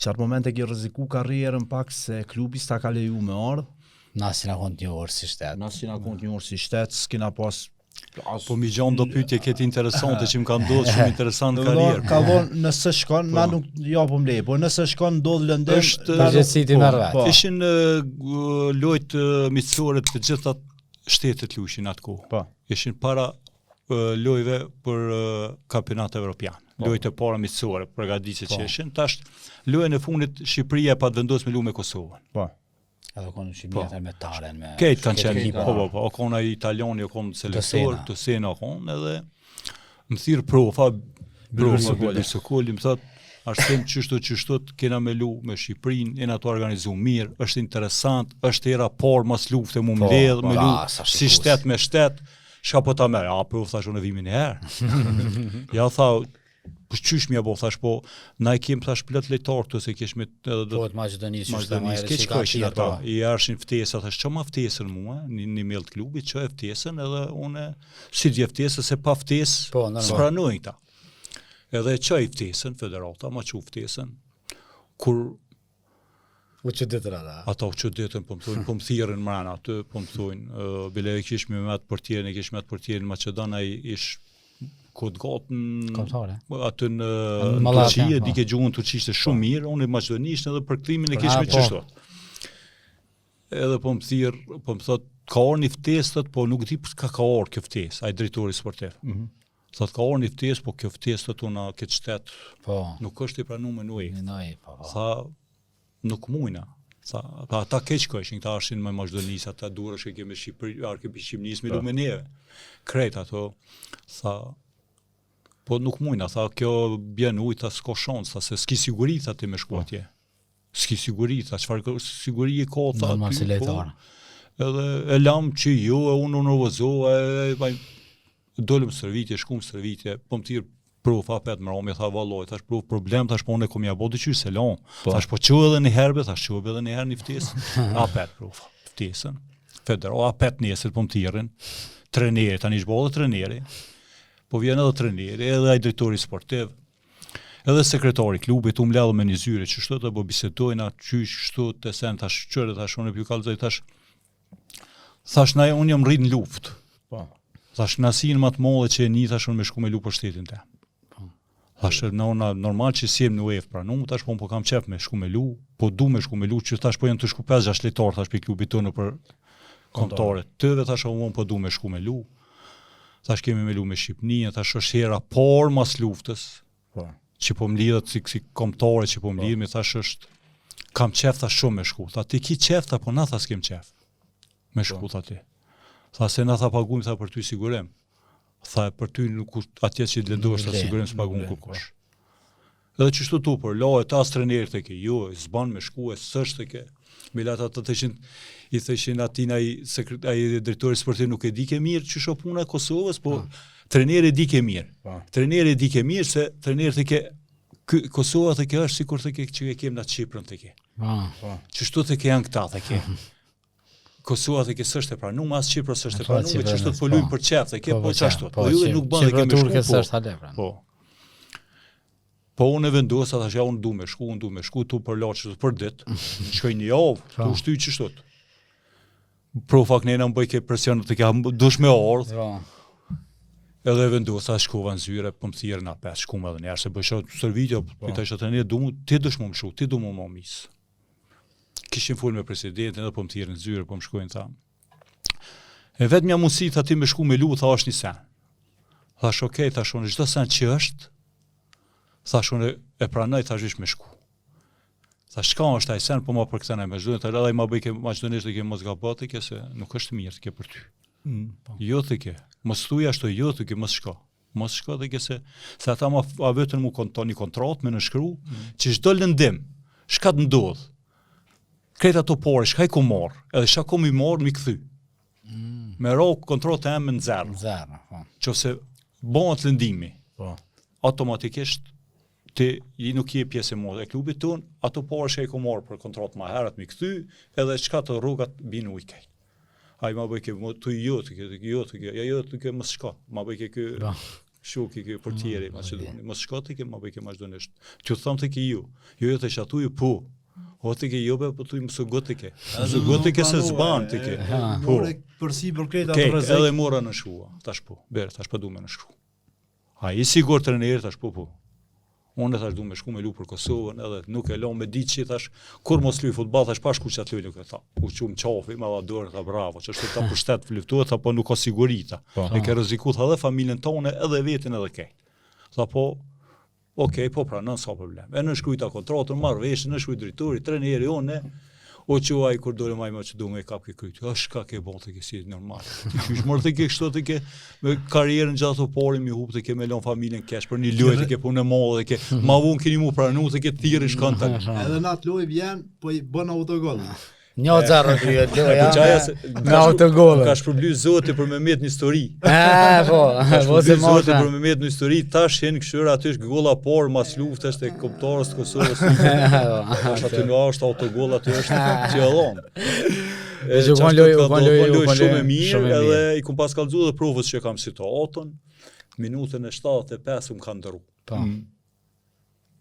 Çfarë momente ke rreziku karrierën pak se klubi s'ta ka leju me ardh? Na si na kon një orë si shtet. S'kena pas po mi gjon do pyetje këtë interesante që më ka ndodhur shumë interesant karrierë. Ka vonë nëse shkon, na nuk japum lej, po nëse shkon ndodh lëndim, përgjegjësitë në rreth. Ishin lojtë miqësore të gjitha shtetet luajshin atë kohë. Ishin para lojëve për kampionat evropian. Lojët e para miqësore, përgatitje që ishin. Tash lojën e fundit Shqipëria pa vendosur me luajë me Kosovën. Edhe konë Shqipëria me Taren me. Këtë kanë qenë po, konë ai italiani, konë selektor, të sena konë edhe më thirr profa Sokoli më thotë arsim çështo kena me lu me Shqipërinë, jena të organizuar mirë, është interesant, është era por mos lufte mu mbledh me lu si shtet me shtet. Çka po ta merr? Po thash unë vimin e herë. Ja tha po çysh më apo thash po na i kem thash plot lejtor këtu se kesh me po të Maqedonisë keq kohë ata i arshin ftesa thash çama ftesën mua në mail të klubit çoj ftesën edhe unë si di ftesën se pa ftesë spranoj këta edhe çoj ftesën federata ma çu ftesën kur u çuditën ata u çuditën po më thonë po më thirrën mbrana aty po më thonë bile kish me atë portierin e kish me atë portierin Maqedon ai ish kod gatën Kombëtare. aty në Malatya, Turqi, po. di ke gjuhën turqishte shumë mirë, unë maqedonisht edhe për kthimin e kishme po. çështot. Edhe po më thirr, po më thot ka orë një ftesë, po nuk di ka orë kjo ftesë, ai drejtori sportiv. Thot ka orë një ftesë, po kjo ftesë të na këtë shtet Po. nuk është i pranuar në UE. Minoj, po. Tha nuk mujna. Tha ata keq kishin, këta ashin me Maqedonisë, ata durësh që kemi Shqipëri, arke Shqipërisë me lumeneve. Krejt ato tha po nuk mujna, tha kjo bjen ujë, tha s'ka shans, tha se s'ki siguri tha ti me shku atje. S'ki siguri, tha çfarë siguri e ka tha. Normal si lejtar. Edhe e lam që jo, e unë nervozova, dolëm servitje, shkum servitje, po më tirë prof apet më romi, tha valloj, thash prof problem, thash po unë kom ja bë diçy se lon. Thash po çu edhe një herë, thash çu edhe një herë një ftesë. Apet prof, ftesën. Federal apet nesër po më tirën. Treneri, tani është bëllë treneri. Po vjen edhe treneri, edhe ai drejtori sportiv. Edhe sekretari i klubit u mbledh me një zyre që shto të po bisedojnë aty kështu të sen tash çore tash unë piu kallzoj tash. Thash na unë jam rrit në luftë. Po. Thash nasin më të madhe që e ni tash unë me shku me lu për shtetin te. Thash normal që si jem në UEFA pranum, tash po kam qef me shku me lu, po du me shku me lu që tash po janë të shku 5-6 lojtar tash për klubit tonë për kontore. Tëve tash unë po du me shku me lu. Tash kemi me lu me Shqipërinë, tash është hera por mas luftës. Po. Që po mlidhet si kombëtare që po mlidhemi, thash është kam qef thash shumë me shku. Tha ti ki qef, tha po na tha s'kem qef. Me shku tha ti. Tha se na tha paguim tha për ty sigurim. Tha për ty nuk atje që lendohesh tha sigurim s'pagun kurkush. Edhe çështu tu për lohet as trajner tek ju, s'ban me shku, s'është tek. Milat ata i thëshin atin ai drejtori sportiv nuk e di ke mirë ç'është puna e Kosovës, po trajneri di ke mirë. Trajneri di ke mirë se trajneri tek Kosova tek është sikur tek që e kem na Çiprën tek. Çështu tek janë këta tek. Kosova tek s'është e pranuar, as Çipra s'është e pranuar, çështu po luajm për çef tek, po çashtu. Po ju nuk bën tek me shku. Po. Po unë vendosa tash ja unë du me shku tu për laçë për ditë. Shkoj një javë, tu shty çështot. Profa kënena më bëj ke presion të kam dush me ardh. Edhe vendosa shkova në zyre, po më thirrën na pesë, shkum edhe një herë se bëj servitje, po tash atë ne du ti dush më mshu, ti du më mis. Kishin fol me presidentin edhe po më thirrën në zyre, po më shkojnë tha. E vetëm ja mundsi tha ti me shku me lu, tha është një sen. Thash okay, thash unë çdo sen që është thash unë e pranoj thash ish me shku. Thash çka është ai sen po më për këtë më zhdon, edhe ai më bëj ke maqedonisht të ke mos gabati ke se nuk është mirë të ke për ty. Jo të ke. Mos thuaj ashtu jo të ke mos shko. Mos shko të ke se ata më vetëm mu kontoni kontratë me në shkru që çdo lëndim, çka të ndodh. Këta ato porë, shkaj ku morr, edhe çka kom i morr mi kthy. Me ro kontratë e në zero. Zero, po. Qofse bëhet lëndimi. Po. Automatikisht ti nuk je pjesë e klubit ton, ato porë shkaj ku morr për kontratë më herët mi kthy, edhe çka të rrugat bin ujkaj. Ai më bëj ke tu jo të ke mos shko. Më bëj ke ky shuki ke portieri Maqedoni. Mos shko ti ke më bëj ke Maqedonisht. Ti thon te ke ju. Jo të shatu ju po. O te ke jo po tu më sugot te ke. Sugot te ke se zban te ke. Po. Përsi për këtë atë rrezik. Edhe mora në shua. Tash po. Tash po du me në shku. Ai sigurt trajner tash po. Unë thash du me shku me lu për Kosovën, edhe nuk e lëm me ditë që thash kur mos luaj futboll thash pash kuç atë nuk e tha. U çum qafi, më dha dorë tha bravo, ç'është ta pushtet luftuat apo nuk ka sigurita. E ke rrezikuar edhe familjen tonë edhe veten edhe kë. Tha po, okay, po pranon sa problem. E në shkruajta kontratën, marr vesh, në shkruaj drejtori, trajneri unë. O quaj kur dole më që du me kap ke kryt. Shka ke bon të ke si normal. Qysh mor të ke kështu të ke me karrierën gjatë pori mi hub të ke me lon familjen kesh për një lojë të ke punë madhe të ke ma vun keni mu pranu të ke thirrë shkon tani. Edhe në atë lojë vjen po i bën autogol. 1-0 kryet loja. Me autogol. Ka shpërbly Zoti për Mehmet në histori. Po, Zoti për Mehmet në histori tash janë këshyra aty është golla por mas luftës te kombëtarës të Kosovës. Tash aty në është autogol aty është qellon. U lojë shumë mirë edhe i kum pas kallzuar dhe provës që kam situatën. Minutën e 75 më kanë ndërru. Po.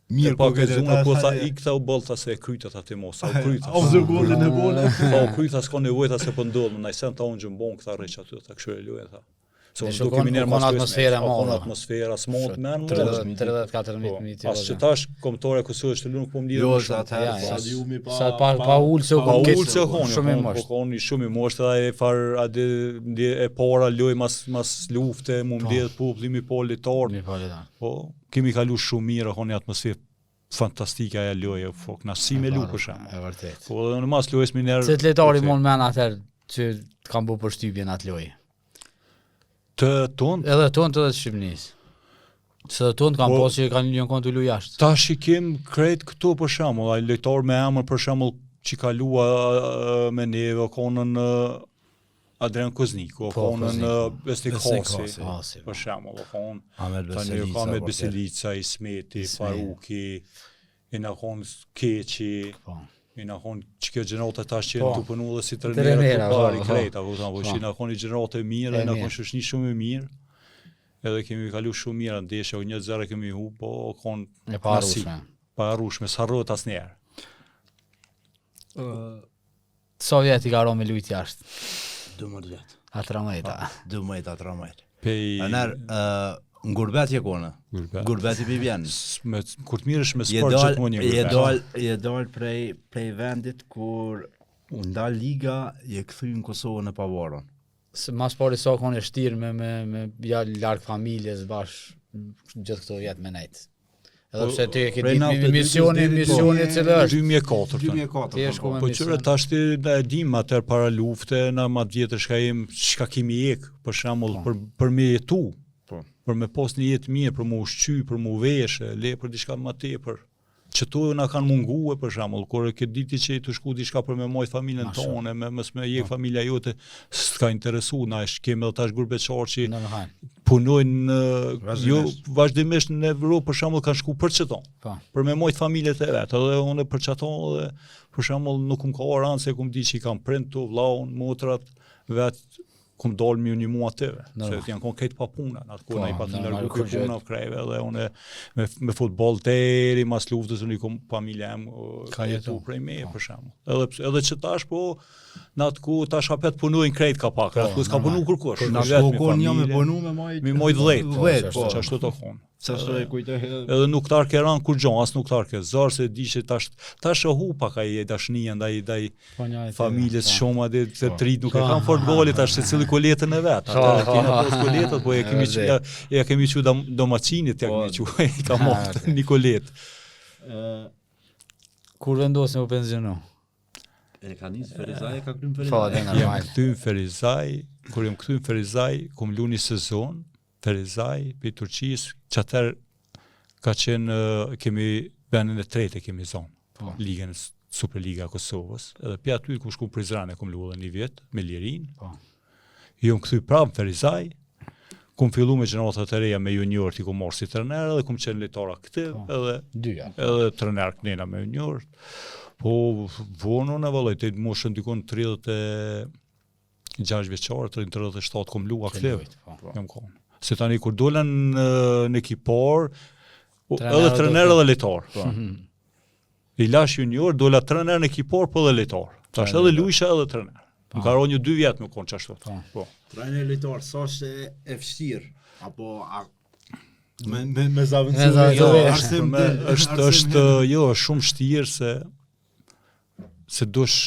Mirë po gëzuar po tha i këta u bollta se e kryta atë mos, u kryta. O zë golin e bola. Po kryta s'ka nevojë se po ndodh, ndaj sen ta unë gjëmbon këta rreç aty, ta kështu e luaj tha. do kemi njerë mas atmosfera e madhe. Atmosfera, s'mod men 30-14 minutë. As që tash kombëtare Kosovës të lunë po më lidhë. Jo, më sa shumë. atë stadiumi Sa pa ulse Pa ulse shumë i po mosht. koni shumë i mosht edhe e far atë e para loj mas lufte, mu mbledh publimi po litar. Po kemi kalu shumë mirë, koni atmosferë fantastike aja loje, fok na si me lu për shembull. E vërtet. Po edhe në mas lojës miner. Se të letari mund men atëherë që kam bu përshtypjen atë lojë. Të ton. Edhe ton të Shqipënisë. Se të ton kam pas që kanë një kontu lu jashtë. Tash i kem krejt këtu për shembull, ai lojtar me emër për shembull që kalua me neve, konën Adrian Kozniku, konën Besnik Hasi, për shembull, kon Ahmed Beselica, Ismeti, Faruki, i na kon Keqi, i na kon çka gjenerata tash që tu punu dhe si trajnerë të parë krejt, apo thonë, po që na kon gjenerata e mirë, na kon shoqëni shumë e mirë. Edhe kemi kalu shumë mirë ndeshja, 1-0 kemi hu, po kon e parushme. Parushme, s'harrohet asnjëherë. Sa vjet i ka rënë me lujt jashtë? 12 vjet. A 13. 12-13. Pej Aner në gurbet je kone. Gurbet i vjen. Kur të mirësh me sport gjithmonë një gurbet. Je dal prej vendit kur u ndal liga, je kthy në Kosovën e pavarur. Mas pari sa kanë shtirë me ja larg familjes bash gjithë këto vjet me nejt. Edhe pse ti e ke ditë misioni cilë është 2004. Ti je shku me po çure tash ti e dim atëherë para lufte, na më vjetër çka kemi ek, për shembull për me jetu. Për me pas një jetë mirë, për mu ushqy, për mu veshë, le për diçka më tepër. Që tu na kanë mungue për shembull, kur e ke diti që të shku diçka për me mojt familjen tonë, mos me jek familja jote, s'ka interesu, na kemi edhe tash grupeçar që punojnë jo vazhdimisht në Evropë, për shembull kanë shku për çeton. Për me mojt familjet e vet, edhe unë për çeton edhe për shembull nuk më ka oranë se kum di që kam prind tu, vllaun, motrat, vet kum dal mi një muaj atyve, se janë kon këtë pa puna, atë ku na i pati largu për puna krejve, edhe unë me futboll deri mas luftës unë kom familja em ka jetu prej me për shembull. Edhe që tash po natë ku tash hapet punojnë krejt ka pak, atë ku s'ka punu kurkush. Na shkon jam me punu me mojt 10, po çashtu të kon. Çashtu e kujtoj. Edhe nuk tar ke ran kur gjon, as nuk tar ke zor se di që tash e hu pak ai dashnia ndaj familjes shumë atë se trit nuk e kanë fort golit tash se cili koletën e vet. Ata kena pas koletët, po ja kemi çu domaçinit ja kemi çu i ka marrë një kolet. Kur vendosen u pensionu? E ka nis Ferizaj, ka krym Ferizaj. Po, dhe normal. Jam kthyer në Ferizaj, kur jam kthyer në Ferizaj, kum lu një sezon Ferizaj, për Turqisë, që atër ka qenë, kemi vendin e tretë kemi zonë, ligën Superliga e Kosovës, edhe për aty ku shku Prizren e kom lu edhe një vjet, me Lirin, jom këthy prapë në Ferizaj, kum fillu me gjeneratat e reja me junior, ti kum marrë si trener, edhe kum qenë lejtara këtë, edhe trener kënena me junior, po vonë në valoj, të moshën dikon 36 vjeqarë, 37 kum lu a këtë, jam konë. Se tani kur dolen në ekipar, edhe trener edhe lejtar. I lash junior, dola trener në ekipar, po edhe lejtar. Tash edhe lujsha edhe trener. Më ka ronjë 2 vjet me konë qashtu. Trener lejtar, sa është e vështirë? Apo me zavëndësume? Jo, shumë vështirë se dush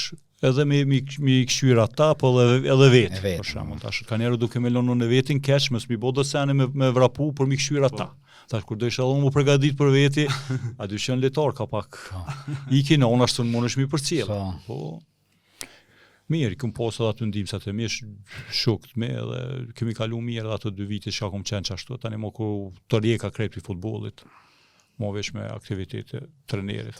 edhe mi këshyr ata, po edhe vetë, për shembull. Tash ka njerë duke me lënë në vetin keq, mos mi bodo sene me vrapu për mi këshyr ata. Tash kur do isha edhe mu përgadit për veti, a dy qenë letar ka pak. Iki në unë ashtu në mund është mi për cilë. Po, mirë, këm posë edhe atë ndimësat e mirë, shukt me, edhe kemi kalu mirë edhe atë 2 vite që kom qenë qashtu, tani mo ku të rjeka krejt për futbolit, mo vesh me aktivitete trenerit.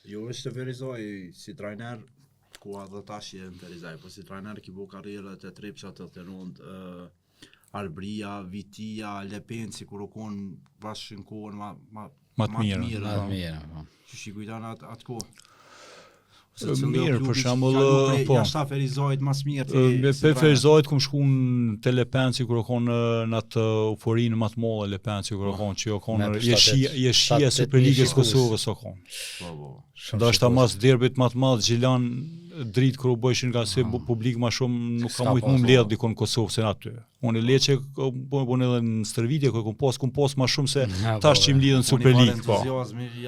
Jo është të Ferizaj si trajner, ku edhe tash je në Ferizaj, po si trajner ki bo karrierët e trepshat të rëndë, Albria, Vitia, Lepenci, kur u konë bashkë në kohën ma të mirë. Që shikujtan atë kohë. Mirë, për shembull, po. Jashta Ferizajt mas mirë. Pe Ferizajt kum shku në Lepenci kur konë në atë euforinë më të madhe Lepenci kur konë që konë jeshia Superligës Kosovës o konë. Do është mas derbit më të madh Gjilan dritë kur u bëshin nga se publik ma shumë nuk ka mujtë mu mbledh dikon në Kosovë se në aty. Unë e Lecce bën edhe në stërvitje ku kum pos ma shumë se tash që mlidhen Super League, po.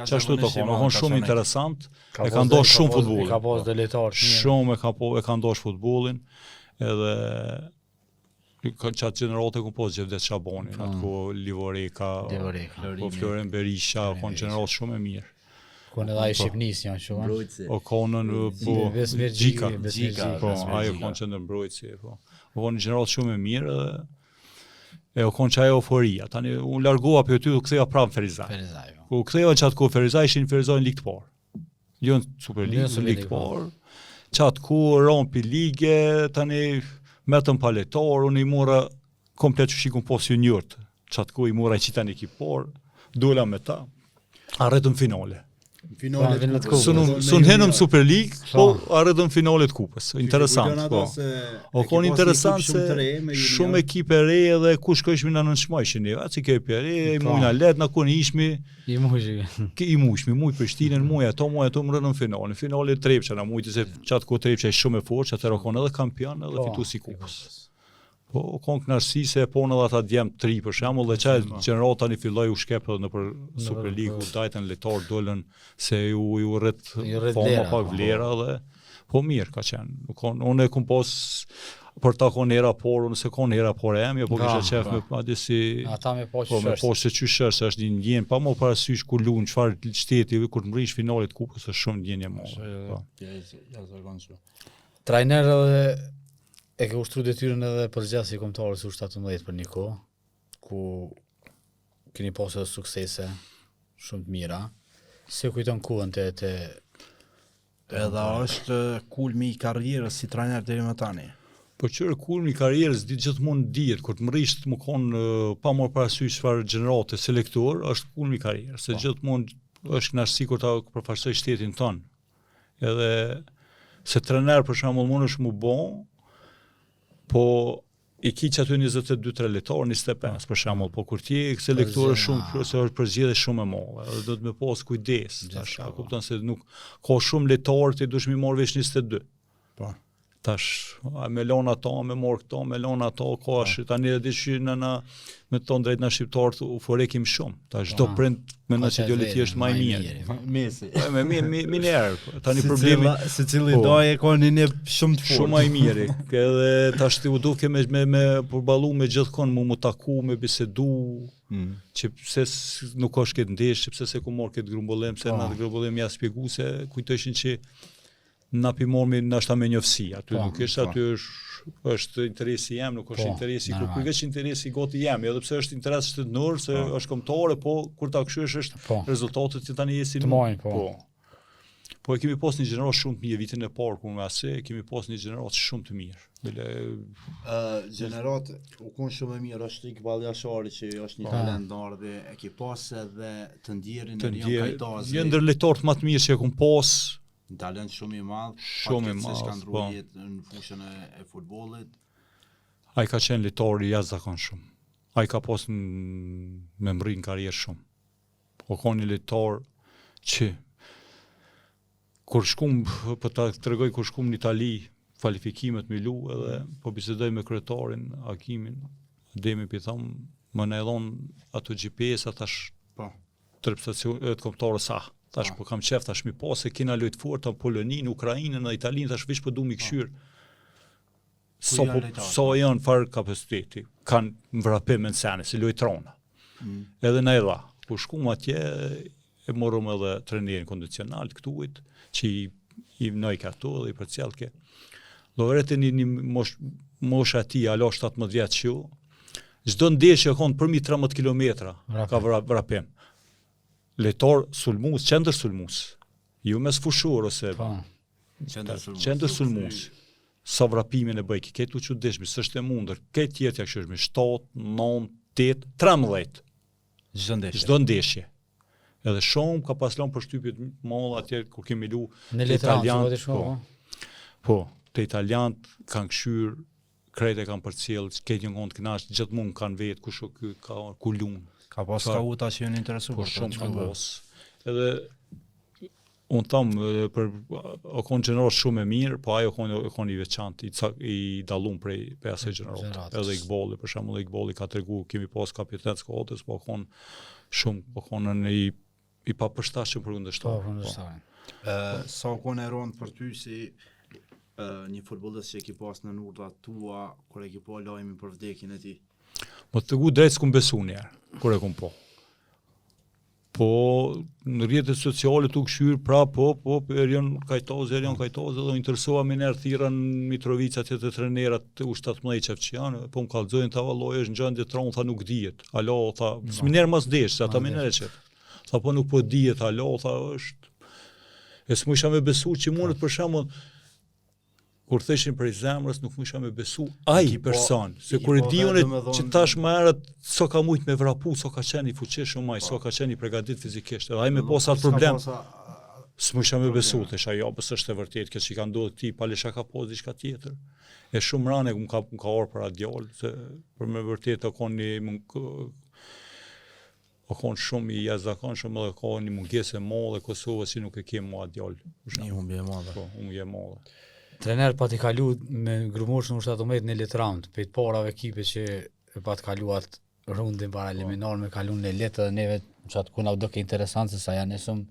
Çashtu to ka qenë shumë interesant. E ka ndosh shumë futbollin. Ka pas deletar. Shumë e ka ndosh futbollin edhe qatë generate ku pos Gjevdet Shaboni, atë ku Livoreka, po Floren Berisha, konë generat shumë e mirë. Konë edhe ai Shqipnis janë shumë. O konën po Gjika, po ajo konë që në mbrojtësi, po. O konë generat shumë e mirë e o konë që ajo euforia. Tani u largova për ty u ktheva prapë Ferizaj. U ktheva që atë ku Ferizaj ishin Ferizaj në Ligë të parë. Jo në Super League, në Ligë të parë. Qatë ku rompi ligë, tani metëm paletor, unë i mora komplet që shikun pos juniort, qatë ku i mora i qita në ekipor, dola me ta, arretëm finale. Sun henëm Super League, po arretëm finale të kupës. Interesant, po. O konë interesant se shumë ekipe re edhe kush ko ishmi në nënshmajshin, atë si ekipe re, i mujna let, në konë ishmi, i mujshmi, muj Prishtinën, muj ato më rënëm finale. Finale Trepqa, në mujti se qatë ku Trepqa i shumë e forë, që atër o konë edhe kampion edhe fitu si kupës. Po, konë knarësi se po në dhe ata djemë 3 për shemull, dhe qaj generata një filloj u shkep edhe në për Super League, u dajten letar dollën se ju rrit fama pak vlera dhe, po mirë ka qenë. Unë e kum pos për ta konë era por, unë se konë era por e emja, po kisha qef me padi si... Ata me po që me po që qyshër, se është një ndjenë, pa më parasysh ku lunë, qëfar shteti, kur të mrish finalit kupës, është shumë ndjenje më. Trajner edhe e ke ushtru detyrën edhe përgjatë si kombëtarës U17 për një kohë, ku keni pasur edhe suksese shumë të mira. Si kujton kohën të edhe është kulmi i karrierës si trajner deri më tani. Po qërë kulmi i karrierës gjithmonë dihet, kur të mrisht më konë pa marrë parasysh çfarë gjenerate selektor, është kulmi i karrierës, se gjithmonë është kënaqësi kur ta përfaqësoj shtetin tonë. Edhe se trener për shembull mund është më bon, po i ki që aty 22-3 letar, 25 për shembull, po kur ti selektor është shumë, se është përzgjedhje shumë e madhe, edhe do të me pas kujdes, tash, kupton se nuk ka shumë letar ti dush mi marrë veç 22. Po. Tash, me lona ta, me morë këta, me lona ta, ka është, tani edhe dishi me tonë drejt në shqiptarët u forekim shumë. Tash, do prind me në që djoli ti është maj mirë. Mesi. Me njerë, tani problemi... Se cili daje ka një shumë të fortë. Shumë maj mirë, edhe tash ti u duke me përbalu me gjithë konë, mu taku, me bisedu, që pse nuk është këtë ndesh, që pse se ku morë këtë grumbullim, se në grumbullim ja spjegu se kujtëshin që na pimormi nashta me njofsi, aty nuk është, aty është interesi jem, nuk është interesi, kur veç interesi goti jem, edhe pse është interes shtetënor, se është kombëtare, po kur ta këshysh është rezultatet që tani jesin. Po e kemi pas një gjenerat shumë të mirë, vitin e parë ku nga se, kemi pas një gjenerat shumë të mirë. Gjenerat u konë shumë e mirë, është Iqbal Jashari që është një talendar dhe e ki pas edhe të ndjerin e Rion Kajtazi. Një ndër lejtarët më të mirë që e kum pas, një talent shumë i madh, ka ndruar jetë në fushën e futbollit. Ai ka qenë lojtar i jashtëzakonshëm. Ai ka pas me mbri në karrierë shumë. O ka një lojtar që kur shkum, po ta tregoj kur shkum në Itali, kvalifikimet me lu edhe po bisedoj me kryetarin, Hakimin, Demi pi tham, më na e dhon ato GPS atash po tërpstacionet kombëtare sa. Tash po kam qef tash mi pas se kena lojt fort në Poloninë, Ukrainën, në Italinë, tash veç po du mi këshyr. So janë farë kapaciteti, kanë vrapim në sene, si lojtrona. Edhe në edha, ku shkum atje, e morëm edhe trenerin kondicional të këtuit, që i nëj ka to dhe i për cjelke. Lovrete një mosh ati, alo 17 vjetë që, çdo ndeshje e konë përmi 13 kilometra, ka vrapim. Lejtar sulmus, qendër sulmus, ju mes fushur ose qendër sulmus, sa vrapimin e bëjki, këtë u që deshmi, së është e mundër, këtë tjetë ja këshërmi, 7, 9, 8, 13, çdo ndeshje. Edhe shumë ka paslon për shtypjet mall atje, kur kemi lu të italianë, po, të italianë kanë këshyr, krejt e kanë përcjell, këtë një ngond kënash, gjithmonë kanë vetë, kush o ky, ku lunë. Ka pas kauta që janë interesuar. Po shumë ka pas. Edhe Unë thamë, për okon gjenerat shumë e mirë, po ajo okon i veçantë, i dallum prej asaj gjenerat. Edhe Iqbali, për shembull, Iqbali ka tregu, kemi pas kapiten skotës, po okon shumë, okonën i papërshtatshëm për kundërshtarin. Sa okon e rënd për ty si një futbollist që e ki pas në urdhat tua, kur e ki pa lajmin për vdekjen e tij? Më të tregu drejt s'kum besu njerë, kur e kum po. Po në rrjetet sociale tu këshyr po Erion Kajtozi dhe interesova me njerë thiran Mitrovica të trenerat U17 që janë, po më kallëzojnë ta valloj është në gjendje tron, tha nuk dihet. Alo, tha, s'miner mos desh, ata më njerë që. Tha po nuk po dihet, alo, tha është. E s'musha me besu që mundet për shembull kur theshin prej zemrës nuk musha me besu ai person, se kur e diun që tash më herët so ka mujt me vrapu, so ka qenë i fuqishëm ai, so ka qenë i përgatitur fizikisht. Edhe ai me posa atë problem. S'musha me besu, thesha jo, pse është e vërtetë kjo që ka ndodhur ti, palesha ka pas diçka tjetër. E shumë rane më ka orë për adjol, se për me vërtetë okon shumë i jashtëzakonshëm edhe ka një mungesë e madhe Kosovës që nuk e ke mua adjol. Një humbje e madhe. Po, humbje e madhe. Trener pa t'i kalu me grumosh në U17 në elit round, për të parave ekipe që pa të kaluat rundin para eliminar me kalun në elit dhe neve që atë kuna do ke interesant se sa janë shumë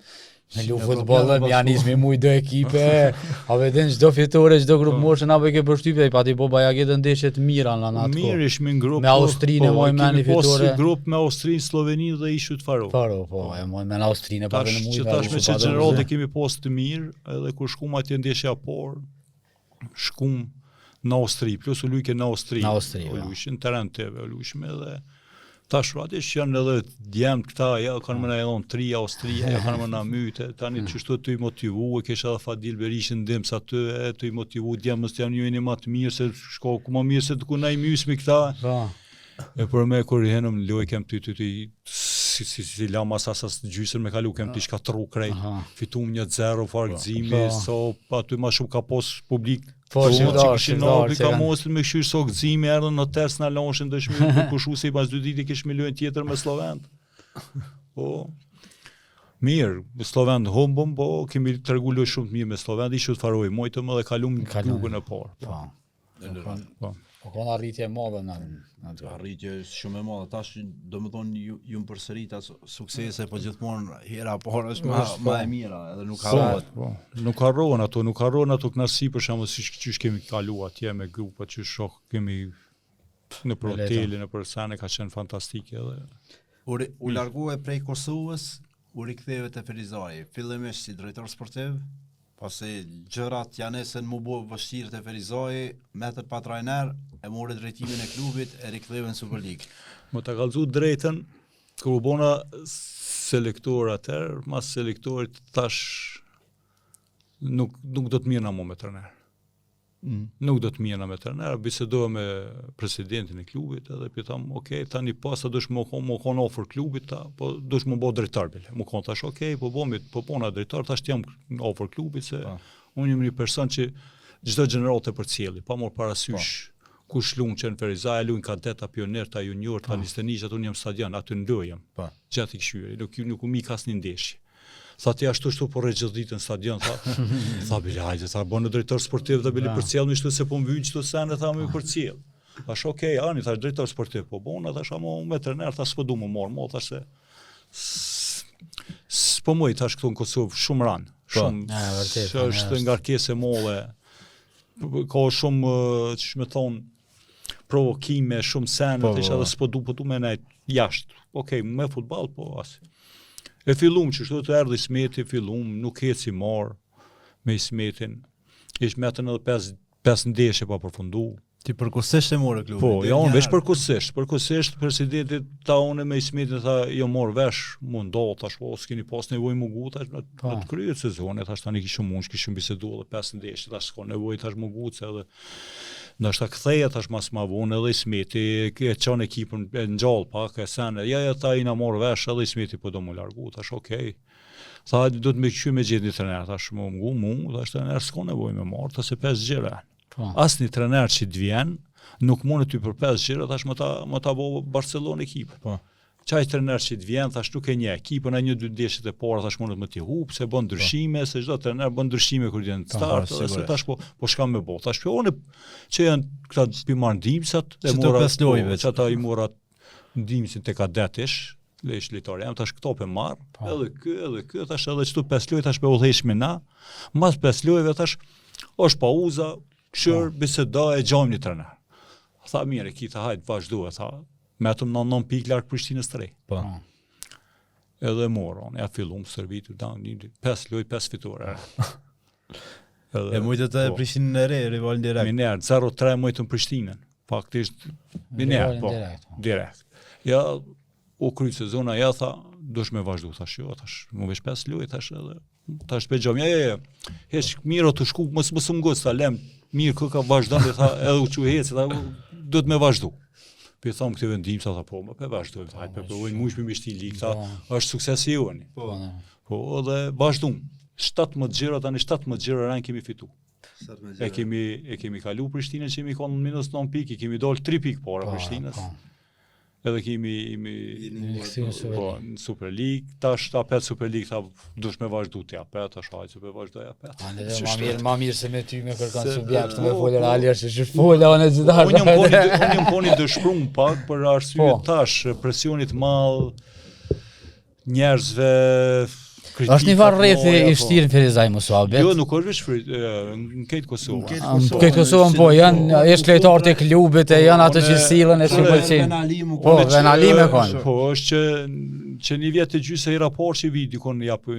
me lu futbolën, janë ismi muj do ekipe, a vedin çdo fitore, çdo grup moshën apo ke përshtypje, pa ti po bajagetën ndeshjet mira në atë kohë. Mirë ishme në grup. Me Austrinë moj meni fitore. Grup me Austrinë, Sloveninë dhe ishut Faro. Faro, po, e moj me Austrinë pa në muj. Që tash me që gjeneralët kemi pas të mirë, edhe kur shkum atje ndeshja por, shkum në Austri, plus u lujke në Austri. Në Austri, u lujshin terren teve, u lujshme edhe tash radish janë edhe djemt këta, ja kanë më na dhon 3 Austria, ja kanë më na myte, tani çështo të i motivu, e kesh edhe Fadil Berishin ndems aty, të i motivu djemës të janë një më të mirë se shko ku më mirë se të kunaj mysmi këta. Po. E për me kur i henëm në lojë kem ty si lama asas gjysër me kalu kem ti shkatru krejt, fitum 1-0 farkëzimi, so aty ma shumë ka pos publik. Po, shqiptar, ka mosën me këshyrë so gëzimi, erdhën në test në lanshin dëshmi, me kushu se i pas 2 ditë kish milion tjetër me Slovend. Po, mirë, Slovend humbëm, po kemi të regullu shumë të mirë me Slovend, ishtë të faroj, mojtë më dhe kalum në klubën e parë. Po. Po ka arritje e madhe në atë. Arritje shumë e madhe. Tash domethënë ju më përsërit as suksese, po gjithmonë hera parë është më e mira, edhe nuk harrohet. Po. Nuk harrohen ato kënaqësi për shembull siç kemi kaluar atje me grupat që shoh kemi në hotelin, në persane ka qenë fantastike edhe. U largua prej Kosovës, u riktheve te Ferizaj, fillimisht si drejtor sportiv. Pasi gjërat janë esën mu bo vështirë të Ferizaj, metët pa trajner, e more drejtimin e klubit, e riktheve në Superligë. Më të kallëzu drejtën, kër u bona selektor atër, mas selektorit tash nuk do të mirëna mu me trener. Nuk do të mirëna me trener, bisedova me presidentin e klubit, edhe pëtam, tani pasa dush më kon ofër klubit, po dush më bo drejtar bile. Më kon tash, po bona drejtar, tash t'jam ofër klubit, se unë jam një person që çdo gjeneral të përcjelli, pa mor parasysh kush lunë që në Ferizaj, lunë kadeta, pioner, ta junior, ta listenisht, unë jam stadion, aty në lojëm, gjatë i këshyri, nuk u mi kas një ndeshje. Tha ti ashtu po rregjë ditën stadion, tha bile hajde, tha bënë drejtor sportiv dhe bile përcjell më të se po mbyll çdo sene, tha më përcjell. Thash ani thash drejtor sportiv, po bona thash ama me trener, thash s'po du më marr, thash se s'po moj tash këtu në Kosovë shumë ran, shumë është ngarkesë e madhe. Ka shumë ç'më me thon provokime, shumë sene, tash edhe s'po du më nejt jashtë. Me futboll po as. E fillum që shtu të erdhi Smeti, nuk heci marë me Smetin. Ishtë metën edhe 5 ndeshje pa përfundu. Ti përkohësisht e morë klubin? Po, jo, veç përkohësisht presidentit ta une me Smetin tha, jo morë vesh, mundo, tash, s'keni pas nevoj mugu, tash, në të kryet sezonet, tash tani kishëm mund, kishëm bisedu edhe 5 ndeshje, tash s'ka nevoj, tash mugu, se edhe nështë ta këtheja tash mas ma vonë edhe Smeti e qanë ekipën e në gjallë pak e sene, ta i na morë vesh edhe Smeti po do më largu, tash tha do të me këqy me gjithë një trener, tash më mungu, tash trener s'ka nevoj me marë, tash e 5 gjire. As një trener që të vjen, nuk mund të për 5 gjire, tash më ta bo Barcelona ekipë. Çaj trener që të vjen, thash nuk e një ekipën, a 1-2 ndeshjet e para thash mundet më t'i hub, se bën ndryshime, se çdo trener bën ndryshime kur vjen në start, se tash po shkam me bot. Tash unë që janë këta pimar ndihmësat e mora çata i mora ndihmësin tek kadetish, lesh lojtarë, jam tash këto pe marr, edhe ky, tash edhe çtu 5 lojë tash pe udhëhesh me na. Mas 5 lojëve tash është pauza, këshër biseda e gjajmë një trener. Tha mirë, kita hajt vazhdo, tha metëm 9 pikë larg Prishtinës të re. Po. Edhe moron, ja fillum servitu, 5 lojë, 5 fitore. E mujtët e Prishtinën e re, rival direkt. Miner, 0-3 mujtën Prishtinën. Faktisht, Miner, po, direkt. Ja, u kryt sezona, ja tha, dush me vazhdu, thash jo, thash, mu vesh 5 lojë, thash edhe, thash pe gjom, hesh miro të shku, mësë më ngos, tha, lem, mirë këka vazhdan, dhe tha, edhe u që heci, tha, do të me vazhdu. Pe thamë këtë vendim, tha, po, më pe vazhdu, tha, pe provojnë mush me mishti lig, tha, është suksesi joni. Po, dhe vazhdum, 17 gjëra, tani 17 gjëra ranë kemi fitu. E kemi kalu Prishtinën që kemi konë minus 9 pikë, kemi dollë 3 pikë para Prishtinës. Edhe kemi në Super League, tash ta 5 Super League, ta dush me vazhdu t'ja 5, tash hajtë me vazhdoja 5. Ma mirë se me ty me kërkan subjekt, me folër alër që që folë anë e gjithar. Unë jam koni dëshprum pak për arsye tash, presionit mall, njerëzve, është një varë rrethi i shtirë në Ferizaj Musabet. Jo, nuk është veç në këtë Kosovë. Në këtë Kosovën, po, janë është lojtarë të klubit e janë atë që silën e që pëlqen. Po, Venalim e konë. Po, është që një vjetë të gjysë e i raport që i vidi, konë japë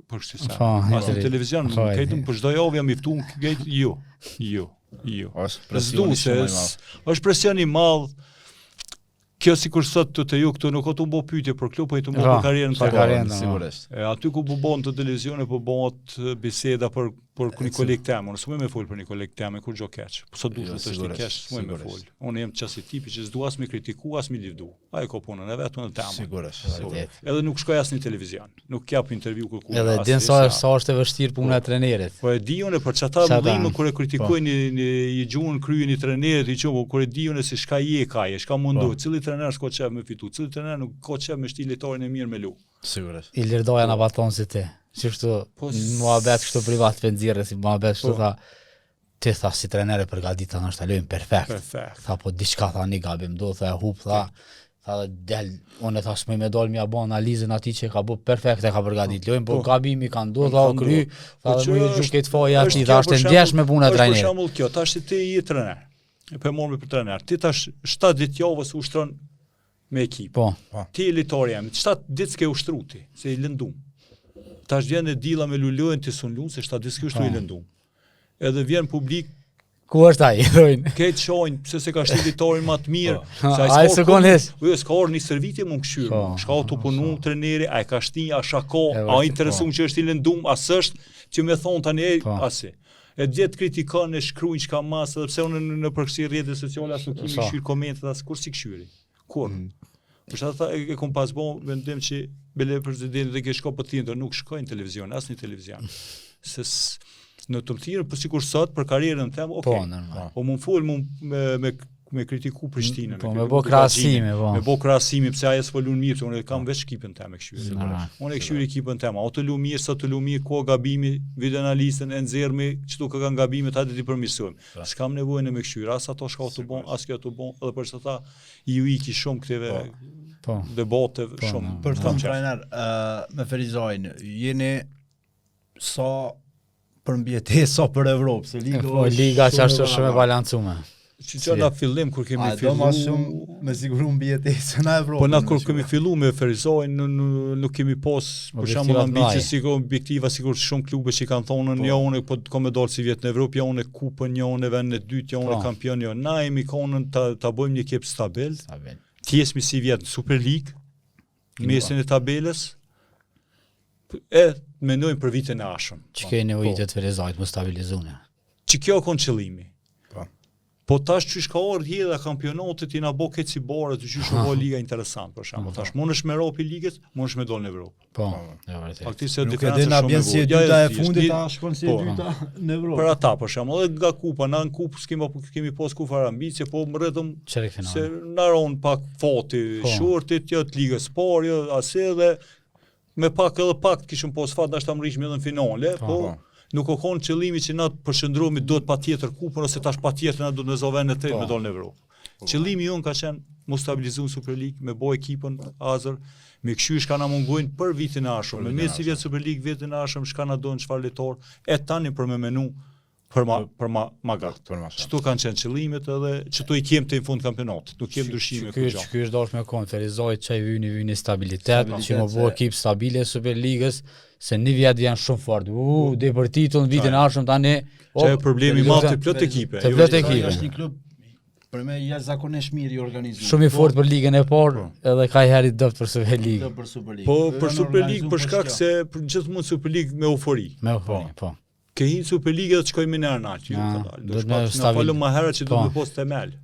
për kështisa. Asë në televizion, në këtë për çdo javë jam i ftu, jo. Është presion i madh. Kjo sikur sot të ju këtu nuk të mbo pyetje për klub, po i të mbo për karrierën tonë, sigurisht. Aty ku bëhen të televizione, po bëhet biseda për një koleg temë, unë s'më me fol për një koleg temë kur gjo keq. Po sa duhet të është i keq, s'më me fol. Unë jam çasi tipi që s'dua as me kritiku, as me livdu. Ai ka punën e vet, unë temë. Sigurisht. Edhe nuk shkoj as në televizion. Nuk jap intervju kur. Edhe din sa është e vështirë puna e trajnerit. Po e di unë për çata mëdhimë kur e kritikojnë i gjuhën kryen i trajnerit, i çu kur e di unë se çka je kaj, çka mundu, cili trener s'ka çep me fitu, cili trener nuk ka çep me shtil lojtarin e mirë me lu. Sigurisht. I lirdoja na baton si ti. Që kështu muhabet kështu privat për nxjerrë si muhabet kështu tha ti tha si trener e përgatitur është lojën perfekt. Tha po diçka tha një gabim do tha hub tha del unë thash më me dal më apo analizën atij që ka bëu perfekt e ka përgatitur lojën po gabimi ka ndodhur tha kry tha më ju këtë foja aty tha është ndjesh me puna e trajnerit. Për shembull kjo tash ti je trener. E po morëm për trener. Ti tash 7 ditë javës ushtron me ekip. Po. Ti e litori jam 7 ditë s'ke ushtruti, se i lëndum. Tash vjen e dilla me lulojën ti sun lun se 7 ditë s'ke ushtru i lëndum. Edhe vjen publik ku është ai thojnë. Këtë shojnë pse se ka shti litorin më të mirë, se ai s'kon hes. Jo, s'ka orë një servitje më këshyr. Shka të punu treneri, ai ka shti, a shako, a interesum që është i lëndum, as është që me thon tani asi. E djetë kritikon e shkrujnë që ka masë, edhe pse unë në përkësi rrjetet sociale as nuk kimi këshyr komentet, as kur si këshyri. Kur? Për shkak e kom pas bon vendim që bele presidenti dhe ke shko për tjetër, nuk shkojnë në televizion, as në televizion. Se në të tjerë, për sikur sot, për karrierën tem, okay. Po mund fol me kritiku Prishtinën, me bo krahasime, po. Me bo krahasime pse ai s'po lun mirë, unë kam veç ekipën tem me këshyri. Unë e këshyri ekipën tem, o të lu mirë, sa të lu mirë, ku gabimi, videoanalistën e nxjerrmi, çtu ka kanë gabimet, hajde ti përmirësojmë. S'kam nevojën me këshyri, as ato shka të bon, as kjo të bon, edhe për sa ta ju iki shumë këteve debate shumë. Për të trajner, me Ferizajnë, jeni sa për mbjetesë, sa për Evropë, se liga që është shumë e balancume. Që na fillim kur kemi fillu ma shumë me siguru mbjetesë në Evropë. Po na kur kemi fillu me Ferizajnë nuk kemi pas për shembull ambicie si objektiva sikur shumë klube që kanë thonë jo unë po të kam dalë si vjet në Evropë, jo unë kupën, jo unë vend në dytë, jo unë kampion, jo. Na jemi konën ta bëjmë një ekip stabil. Tjesmi si vjet në Super League, mesin e tabelës. E mendojmë për vitin e ardhshëm. Që keni ujtë të Ferizajt më stabilizune. Që kjo kon qëllimi. Po tash çysh ka orë rrjedha kampionatit i na bë këtë si bare të çysh ka liga interesant për shembull. Tash mundesh me Europë ligës, mundesh me dol në Evropë. Po, ja vërtet. Faktikisht Nuk e diferenca di na shumë bjen si e dyta e fundit. Ta shkon si e dyta në Evropë. Për ata për shembull, edhe nga kupa, na në kupë kemi pas ku fare ambicie, po mbretëm Çerek se final. na ron pak foti, shurtit, jo të ligës sport, jo as edhe me pak kishim pas fat dashta mrishmë edhe në finale, po nuk o konë qëllimi që na të përshëndrohemi do të patjetër kupën ose tash patjetër na do të nëzove në tretë me dal në Evropë. Qëllimi jon ka qenë mos stabilizuar Super League, me bë ekipën azër, me këshy shka na mungojnë për vitin e ardhshëm. Me mes si vjet Super League vitin e ardhshëm shka na doin çfarë lojtor, e tani për me menu për ma gart. Çto kanë qenë qëllimet edhe çto i kem të në fund kampionatit. Nuk kem ndryshime Ky është dashur me konferizoj çaj vyni stabilitet, që më bë ekip stabile Super Ligës, se një vjet janë shumë fort. Dhe për titull në vitin e ardhshëm tani. Çaj problemi i madh të plot ekipe. Të plot ekipe. Është një klub për me jashtëzakonisht mirë i organizuar. Shumë i fortë për ligën e parë, edhe ka herë dopt për Super Ligë. Për Super League. Po për Super League për shkak se gjithmonë Super League me eufori. Me eufori, po. Ke hin Super League dhe të shkojmë në Arnaq, ju ka dalë. Do të na falëm më herët që do të pos temel.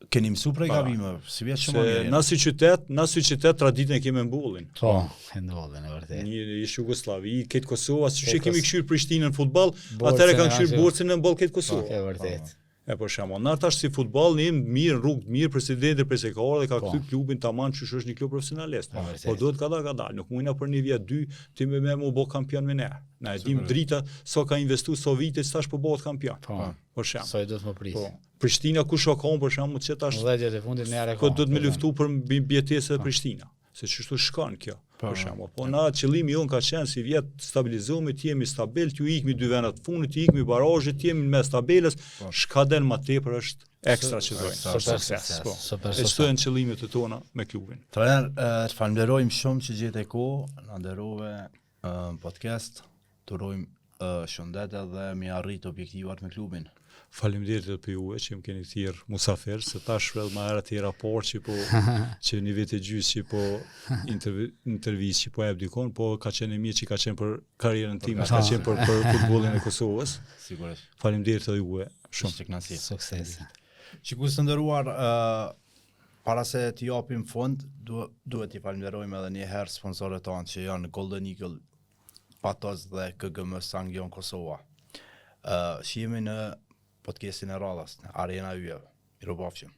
Keni mësu prej gabime, si vjet shumë mirë. Na si qytet traditën e kemi mbullin. Po, e mbullin e vërtet. Një ish Jugosllavi, këtë Kosovë, siç e kemi këshir Prishtinën në futboll, atëherë kanë këshir Bursin në boll këtë Kosovë. E vërtet. E për shembull, na tash si futboll ne jemi mirë rrugë, mirë presidenti presekor dhe ka kthy klubin tamam që është një klub profesionalist. Po duhet ka dalë, nuk mundna për një vit dy ti me u bë kampion me ne. Na e dim drita so ka investuar so vite tash po bëhet kampion. Për shembull. Sa i do të më pris. Po. Prishtina ku shokon për shembull që tash 10 vjet e fundit në po do të më luftu për mbijetesën e Prishtina. Se çështu shkon kjo. Për shembull, po na qëllimi jon ka qenë si vjet stabilizohemi, të jemi stabil, t'ju ikmi dy vena të fundit, t'ju ikmi barazhit, të jemi mes tabelës, shka den më tepër është ekstra që dojnë. Sukses. Po. E çto janë qëllimet e tona me klubin. Trajner, të falenderojmë shumë që gjete kohë, na nderove podcast, turojmë shëndet edhe mi arrit objektivat me klubin. Faleminderit edhe për juve që më keni thirr musafir, se tash edhe më herët i raport që po që një vit e gjys që po intervistë që po jap dikon, po ka qenë mirë që ka qenë për karrierën time, ka qenë për futbollin e Kosovës. Sigurisht. Faleminderit edhe juve shumë. Kënaqësi. Sukses. Shikues të nderuar, para se t'i japim fund, duhet t'i falenderojmë edhe një herë sponsorët tanë që janë Golden Eagle, Patos dhe KGM Sangion Kosova. Shihemi në podcastin e radhës, Arena Yjeve. Mirupafshim.